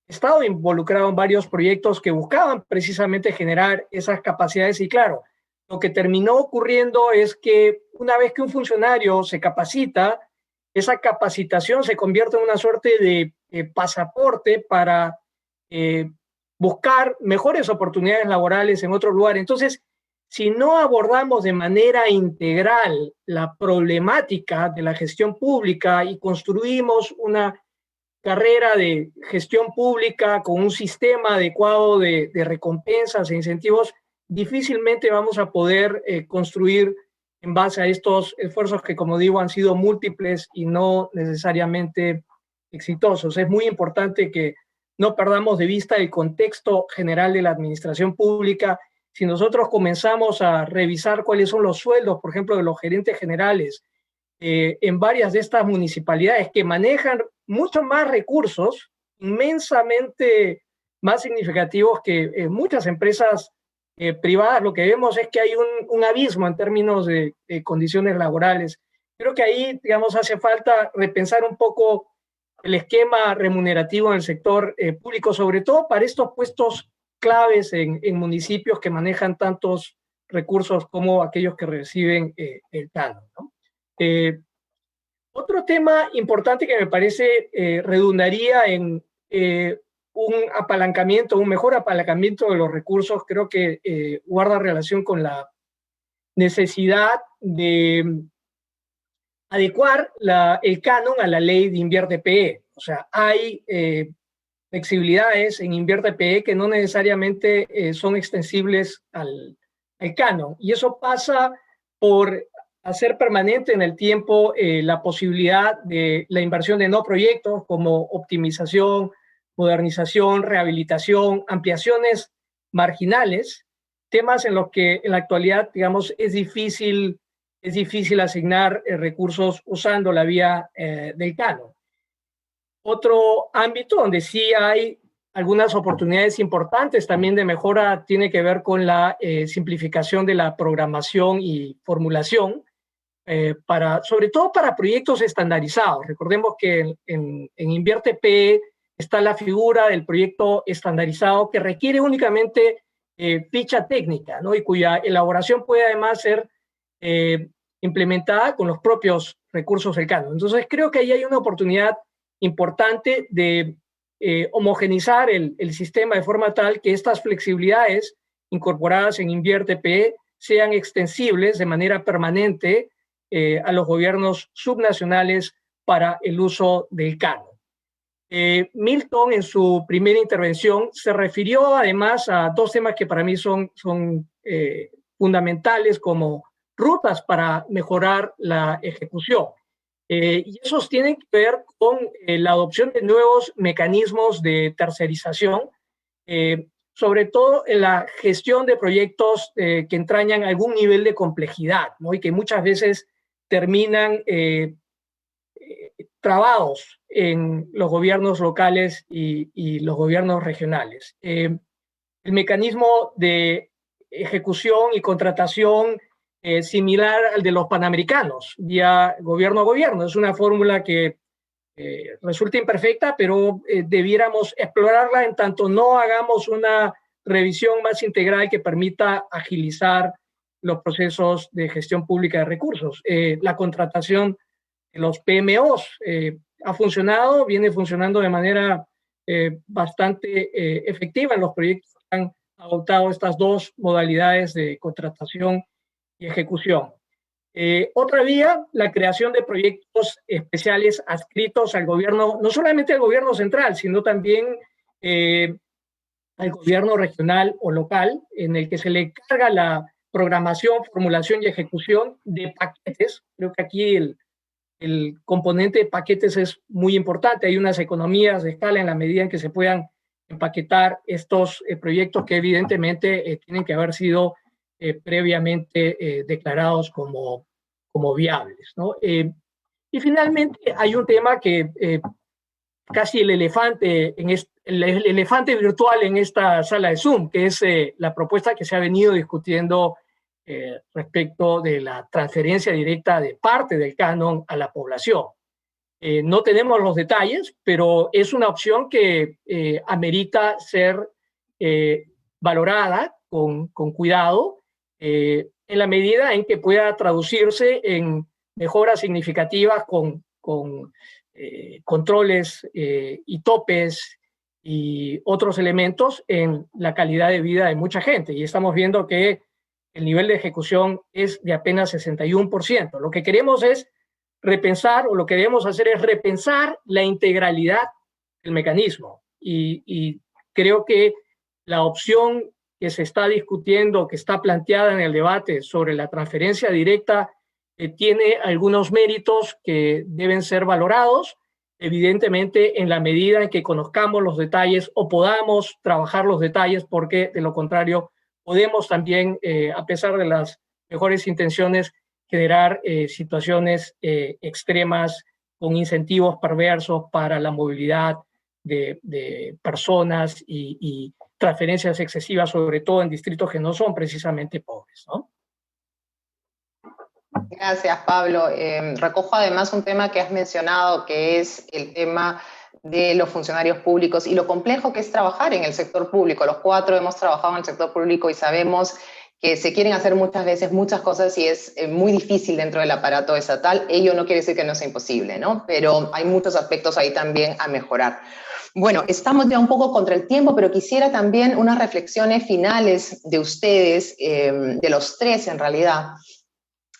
he estado involucrado en varios proyectos que buscaban precisamente generar esas capacidades. Y claro, lo que terminó ocurriendo es que una vez que un funcionario se capacita, esa capacitación se convierte en una suerte de pasaporte para buscar mejores oportunidades laborales en otro lugar. Entonces, si no abordamos de manera integral la problemática de la gestión pública y construimos una carrera de gestión pública con un sistema adecuado de recompensas e incentivos, difícilmente vamos a poder construir en base a estos esfuerzos que, como digo, han sido múltiples y no necesariamente exitosos. Es muy importante que no perdamos de vista el contexto general de la administración pública. Si nosotros comenzamos a revisar cuáles son los sueldos, por ejemplo, de los gerentes generales en varias de estas municipalidades que manejan mucho más recursos, inmensamente más significativos que muchas empresas privadas, lo que vemos es que hay un abismo en términos de condiciones laborales. Creo que ahí, digamos, hace falta repensar un poco el esquema remunerativo en el sector público, sobre todo para estos puestos claves en municipios que manejan tantos recursos como aquellos que reciben el canon, ¿no? Otro tema importante que me parece redundaría en un apalancamiento, un mejor apalancamiento de los recursos, creo que guarda relación con la necesidad de adecuar el canon a la ley de Invierte PE. O sea, hay flexibilidades en Invierte PE que no necesariamente son extensibles al canon, y eso pasa por hacer permanente en el tiempo la posibilidad de la inversión de no proyectos como optimización, modernización, rehabilitación, ampliaciones marginales, temas en los que en la actualidad, digamos, es difícil asignar recursos usando la vía del canon. Otro ámbito donde sí hay algunas oportunidades importantes también de mejora tiene que ver con la simplificación de la programación y formulación, sobre todo para proyectos estandarizados. Recordemos que en Invierte PE está la figura del proyecto estandarizado que requiere únicamente ficha técnica, ¿no? Y cuya elaboración puede además ser implementada con los propios recursos del canon. Entonces creo que ahí hay una oportunidad importante de homogenizar el sistema de forma tal que estas flexibilidades incorporadas en Invierte PE sean extensibles de manera permanente a los gobiernos subnacionales para el uso del canon. Milton, en su primera intervención, se refirió además a dos temas que para mí son fundamentales como rutas para mejorar la ejecución. Y esos tienen que ver con la adopción de nuevos mecanismos de tercerización, sobre todo en la gestión de proyectos que entrañan algún nivel de complejidad, ¿no? Y que muchas veces terminan trabados en los gobiernos locales y los gobiernos regionales. El mecanismo de ejecución y contratación similar al de los panamericanos, vía gobierno a gobierno. Es una fórmula que resulta imperfecta, pero debiéramos explorarla en tanto no hagamos una revisión más integral que permita agilizar los procesos de gestión pública de recursos. La contratación los PMOs. Ha funcionado, viene funcionando de manera bastante efectiva en los proyectos que han adoptado estas dos modalidades de contratación y ejecución. Otra vía, la creación de proyectos especiales adscritos al gobierno, no solamente al gobierno central, sino también al gobierno regional o local, en el que se le carga la programación, formulación y ejecución de paquetes. Creo que aquí el componente de paquetes es muy importante. Hay unas economías de escala en la medida en que se puedan empaquetar estos proyectos que evidentemente tienen que haber sido previamente declarados como viables, ¿no? Y finalmente hay un tema que casi el elefante virtual en esta sala de Zoom, que es la propuesta que se ha venido discutiendo respecto de la transferencia directa de parte del canon a la población. No tenemos los detalles, pero es una opción que amerita ser valorada con cuidado en la medida en que pueda traducirse en mejoras significativas con controles y topes y otros elementos en la calidad de vida de mucha gente. Y estamos viendo que el nivel de ejecución es de apenas 61%. Lo que queremos es repensar, o lo que debemos hacer es repensar la integralidad del mecanismo. Y creo que la opción que se está discutiendo, que está planteada en el debate sobre la transferencia directa, tiene algunos méritos que deben ser valorados, evidentemente en la medida en que conozcamos los detalles o podamos trabajar los detalles, porque de lo contrario podemos también, a pesar de las mejores intenciones, generar situaciones extremas con incentivos perversos para la movilidad de personas y transferencias excesivas, sobre todo en distritos que no son precisamente pobres, ¿no? Gracias, Pablo. Recojo además un tema que has mencionado, que es el tema de los funcionarios públicos y lo complejo que es trabajar en el sector público. Los cuatro hemos trabajado en el sector público y sabemos que se quieren hacer muchas veces muchas cosas y es muy difícil dentro del aparato estatal. Ello no quiere decir que no sea imposible, ¿no? Pero hay muchos aspectos ahí también a mejorar. Bueno, estamos ya un poco contra el tiempo, pero quisiera también unas reflexiones finales de ustedes, de los tres en realidad.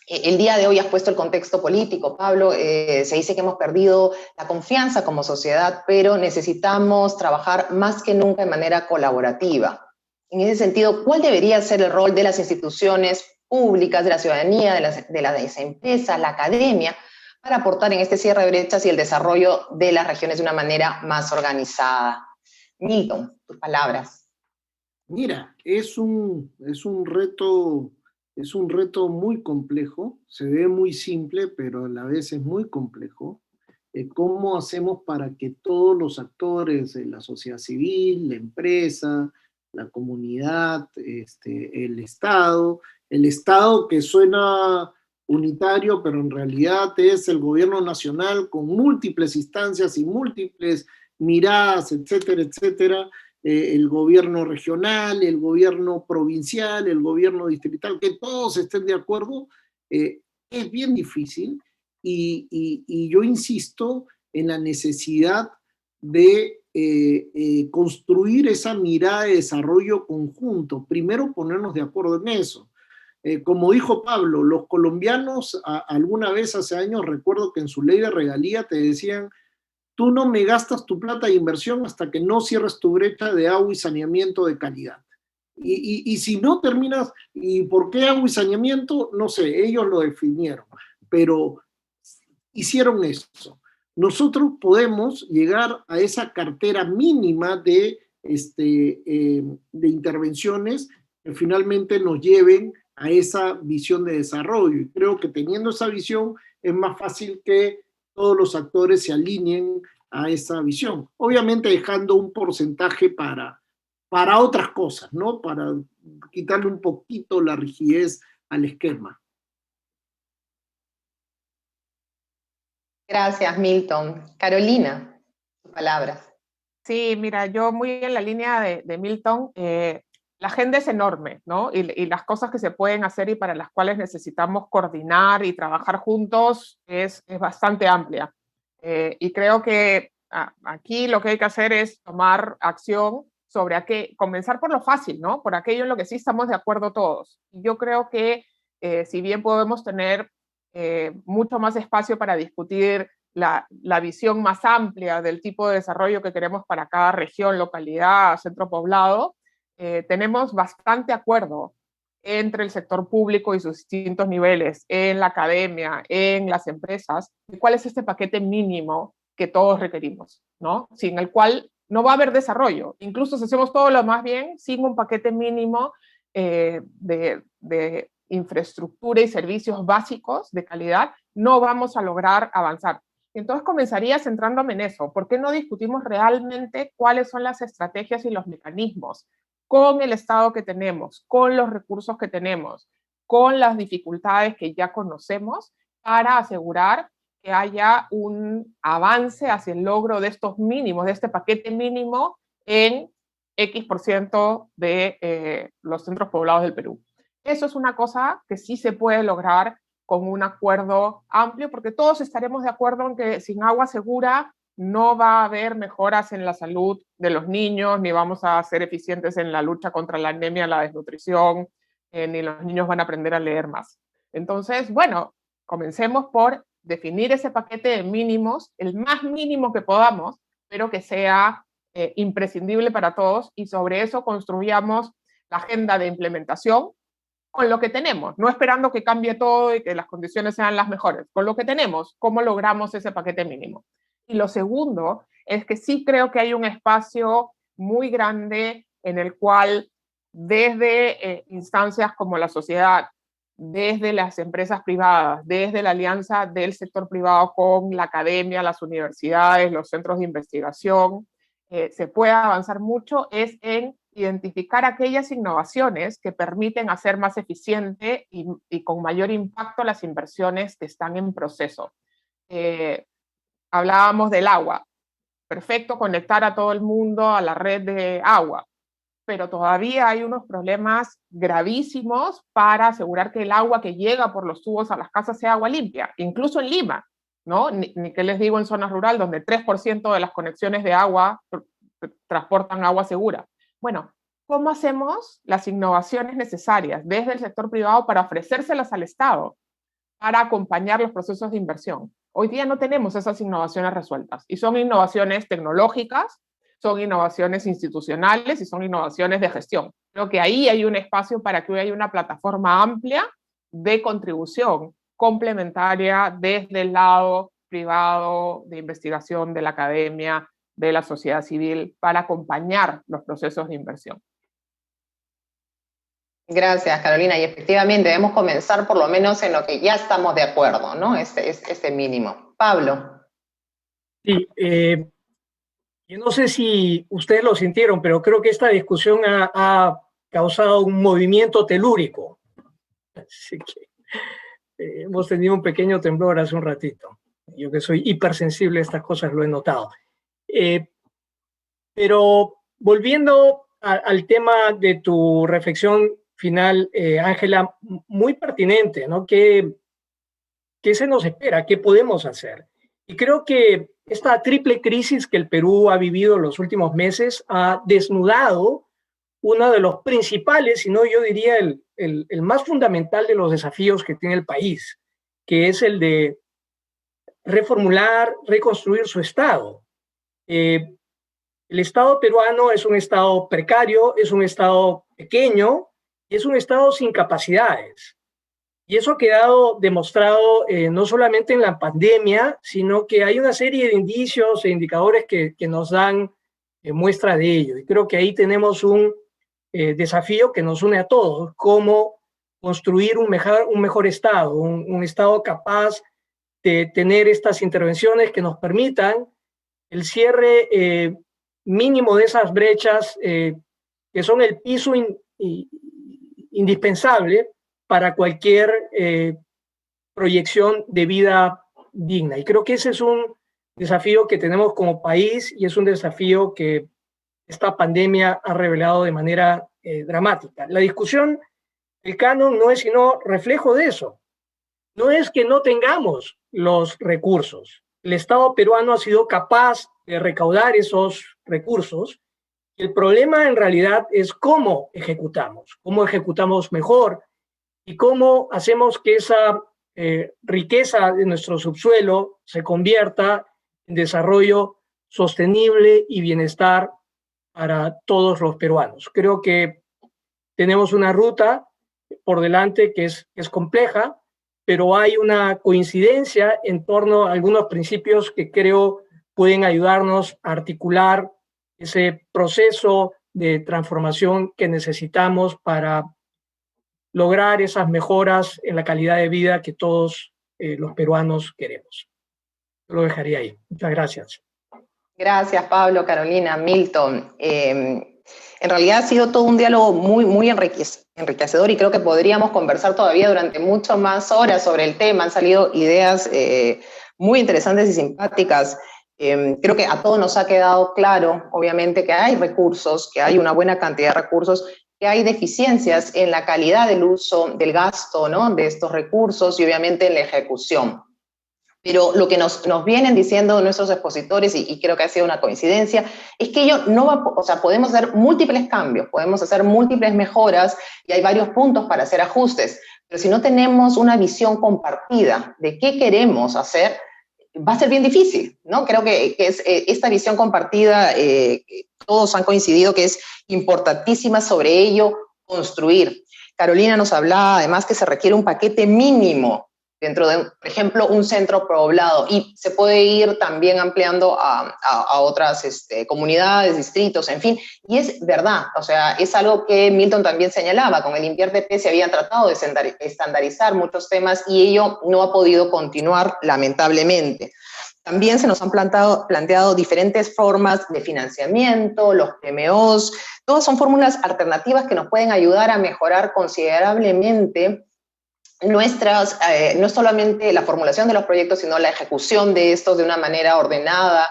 El día de hoy has puesto el contexto político, Pablo. Se dice que hemos perdido la confianza como sociedad, pero necesitamos trabajar más que nunca de manera colaborativa. En ese sentido, ¿cuál debería ser el rol de las instituciones públicas, de la ciudadanía, de las empresas, la academia, para aportar en este cierre de brechas y el desarrollo de las regiones de una manera más organizada? Milton, tus palabras. Mira, es un reto muy complejo, se ve muy simple, pero a la vez es muy complejo. ¿Cómo hacemos para que todos los actores, la sociedad civil, la empresa, la comunidad, el Estado que suena unitario, pero en realidad es el gobierno nacional con múltiples instancias y múltiples miradas, etcétera, etcétera, el gobierno regional, el gobierno provincial, el gobierno distrital, que todos estén de acuerdo, es bien difícil y yo insisto en la necesidad de construir esa mirada de desarrollo conjunto. Primero ponernos de acuerdo en eso. Como dijo Pablo, los colombianos alguna vez hace años, recuerdo que en su ley de regalía te decían: tú no me gastas tu plata de inversión hasta que no cierres tu brecha de agua y saneamiento de calidad. Y si no terminas, ¿y por qué agua y saneamiento? No sé, ellos lo definieron, pero hicieron eso. Nosotros podemos llegar a esa cartera mínima de intervenciones que finalmente nos lleven a esa visión de desarrollo. Y creo que teniendo esa visión es más fácil que todos los actores se alineen a esa visión. Obviamente dejando un porcentaje para otras cosas, ¿no? Para quitarle un poquito la rigidez al esquema. Gracias, Milton. Carolina, tus palabras. Sí, mira, yo muy en la línea de Milton, la agenda es enorme, ¿no? Y las cosas que se pueden hacer y para las cuales necesitamos coordinar y trabajar juntos es bastante amplia. Y creo que aquí lo que hay que hacer es tomar acción sobre comenzar por lo fácil, ¿no? Por aquello en lo que sí estamos de acuerdo todos. Yo creo que si bien podemos tener mucho más espacio para discutir la visión más amplia del tipo de desarrollo que queremos para cada región, localidad, centro poblado, tenemos bastante acuerdo entre el sector público y sus distintos niveles, en la academia, en las empresas, de cuál es este paquete mínimo que todos requerimos, ¿no? Sin el cual no va a haber desarrollo. Incluso si hacemos todo lo más bien, sin un paquete mínimo de infraestructura y servicios básicos de calidad, no vamos a lograr avanzar. Entonces comenzaría centrándome en eso. ¿Por qué no discutimos realmente cuáles son las estrategias y los mecanismos con el Estado que tenemos, con los recursos que tenemos, con las dificultades que ya conocemos, para asegurar que haya un avance hacia el logro de estos mínimos, de este paquete mínimo en X% de los centros poblados del Perú? Eso es una cosa que sí se puede lograr con un acuerdo amplio, porque todos estaremos de acuerdo en que sin agua segura no va a haber mejoras en la salud de los niños, ni vamos a ser eficientes en la lucha contra la anemia, la desnutrición, ni los niños van a aprender a leer más. Entonces, bueno, comencemos por definir ese paquete de mínimos, el más mínimo que podamos, pero que sea imprescindible para todos, y sobre eso construyamos la agenda de implementación con lo que tenemos, no esperando que cambie todo y que las condiciones sean las mejores. Con lo que tenemos, ¿cómo logramos ese paquete mínimo? Y lo segundo es que sí creo que hay un espacio muy grande en el cual desde instancias como la sociedad, desde las empresas privadas, desde la alianza del sector privado con la academia, las universidades, los centros de investigación, se puede avanzar mucho, es en identificar aquellas innovaciones que permiten hacer más eficiente y con mayor impacto las inversiones que están en proceso. Hablábamos del agua. Perfecto conectar a todo el mundo a la red de agua, pero todavía hay unos problemas gravísimos para asegurar que el agua que llega por los tubos a las casas sea agua limpia, incluso en Lima, ¿no? Ni que les digo en zonas rurales donde 3% de las conexiones de agua transportan agua segura. Bueno, ¿cómo hacemos las innovaciones necesarias desde el sector privado para ofrecérselas al Estado, para acompañar los procesos de inversión? Hoy día no tenemos esas innovaciones resueltas, y son innovaciones tecnológicas, son innovaciones institucionales y son innovaciones de gestión. Creo que ahí hay un espacio para que hoy haya una plataforma amplia de contribución complementaria desde el lado privado, de investigación, de la academia, de la sociedad civil, para acompañar los procesos de inversión. Gracias, Carolina. Y efectivamente debemos comenzar por lo menos en lo que ya estamos de acuerdo, ¿no? Este mínimo. Pablo. Sí, yo no sé si ustedes lo sintieron, pero creo que esta discusión ha causado un movimiento telúrico. Así que hemos tenido un pequeño temblor hace un ratito. Yo que soy hipersensible a estas cosas lo he notado. Pero volviendo al tema de tu reflexión final, Ángela, muy pertinente, ¿no? ¿Qué se nos espera? ¿Qué podemos hacer? Y creo que esta triple crisis que el Perú ha vivido en los últimos meses ha desnudado uno de los principales, si no yo diría el más fundamental de los desafíos que tiene el país, que es el de reformular, reconstruir su Estado. El Estado peruano es un Estado precario, es un Estado pequeño, y es un Estado sin capacidades. Y eso ha quedado demostrado no solamente en la pandemia, sino que hay una serie de indicios e indicadores que nos dan muestra de ello. Y creo que ahí tenemos un desafío que nos une a todos, cómo construir un mejor Estado, un Estado capaz de tener estas intervenciones que nos permitan el cierre mínimo de esas brechas que son el piso indispensable para cualquier proyección de vida digna. Y creo que ese es un desafío que tenemos como país y es un desafío que esta pandemia ha revelado de manera dramática. La discusión del canon no es sino reflejo de eso. No es que no tengamos los recursos. El Estado peruano ha sido capaz de recaudar esos recursos. El problema en realidad es cómo ejecutamos mejor y cómo hacemos que esa riqueza de nuestro subsuelo se convierta en desarrollo sostenible y bienestar para todos los peruanos. Creo que tenemos una ruta por delante que es compleja, pero hay una coincidencia en torno a algunos principios que creo pueden ayudarnos a articular ese proceso de transformación que necesitamos para lograr esas mejoras en la calidad de vida que todos los peruanos queremos. Yo lo dejaría ahí. Muchas gracias. Gracias, Pablo, Carolina, Milton. En realidad ha sido todo un diálogo muy enriquecedor y creo que podríamos conversar todavía durante mucho más horas sobre el tema. Han salido ideas muy interesantes y simpáticas. Creo que a todos nos ha quedado claro, obviamente, que hay recursos, que hay una buena cantidad de recursos, que hay deficiencias en la calidad del uso, del gasto, ¿no?, de estos recursos y obviamente en la ejecución. Pero lo que nos vienen diciendo nuestros expositores, y creo que ha sido una coincidencia, es que ello no va, o sea, podemos hacer múltiples cambios, podemos hacer múltiples mejoras y hay varios puntos para hacer ajustes, pero si no tenemos una visión compartida de qué queremos hacer, va a ser bien difícil, ¿no? Creo que es esta visión compartida, todos han coincidido que es importantísima sobre ello construir. Carolina nos hablaba además que se requiere un paquete mínimo dentro de, por ejemplo, un centro poblado, y se puede ir también ampliando a otras comunidades, distritos, en fin, y es verdad, o sea, es algo que Milton también señalaba, con el INVIERTE se habían tratado de estandarizar muchos temas y ello no ha podido continuar, lamentablemente. También se nos han planteado diferentes formas de financiamiento, los PMOs, todas son fórmulas alternativas que nos pueden ayudar a mejorar considerablemente no solamente la formulación de los proyectos, sino la ejecución de estos de una manera ordenada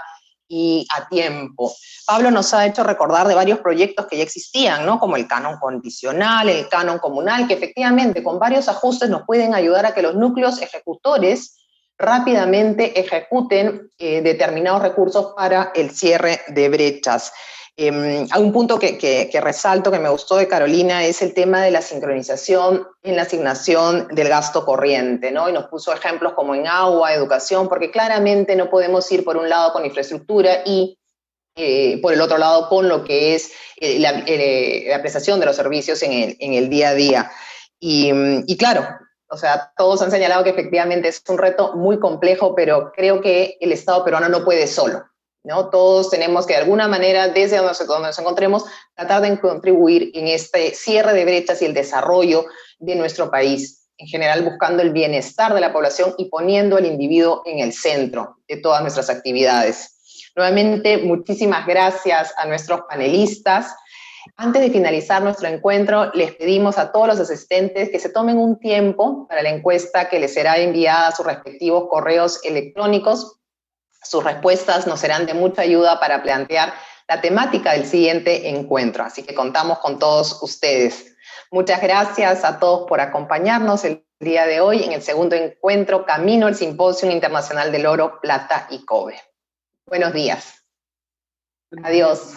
y a tiempo. Pablo nos ha hecho recordar de varios proyectos que ya existían, ¿no?, como el canon condicional, el canon comunal, que efectivamente con varios ajustes nos pueden ayudar a que los núcleos ejecutores rápidamente ejecuten determinados recursos para el cierre de brechas. Hay un punto que resalto, que me gustó de Carolina, es el tema de la sincronización en la asignación del gasto corriente, ¿no? Y nos puso ejemplos como en agua, educación, porque claramente no podemos ir por un lado con infraestructura y por el otro lado con lo que es la prestación de los servicios en el día a día. Y claro, o sea, todos han señalado que efectivamente es un reto muy complejo, pero creo que el Estado peruano no puede solo, ¿no? Todos tenemos que de alguna manera, desde donde nos encontremos, tratar de contribuir en este cierre de brechas y el desarrollo de nuestro país, en general buscando el bienestar de la población y poniendo al individuo en el centro de todas nuestras actividades. Nuevamente, muchísimas gracias a nuestros panelistas. Antes de finalizar nuestro encuentro, les pedimos a todos los asistentes que se tomen un tiempo para la encuesta que les será enviada a sus respectivos correos electrónicos. Sus respuestas nos serán de mucha ayuda para plantear la temática del siguiente encuentro, así que contamos con todos ustedes. Muchas gracias a todos por acompañarnos el día de hoy en el segundo encuentro Camino al Simposio Internacional del Oro, Plata y Cobre. Buenos días. Adiós.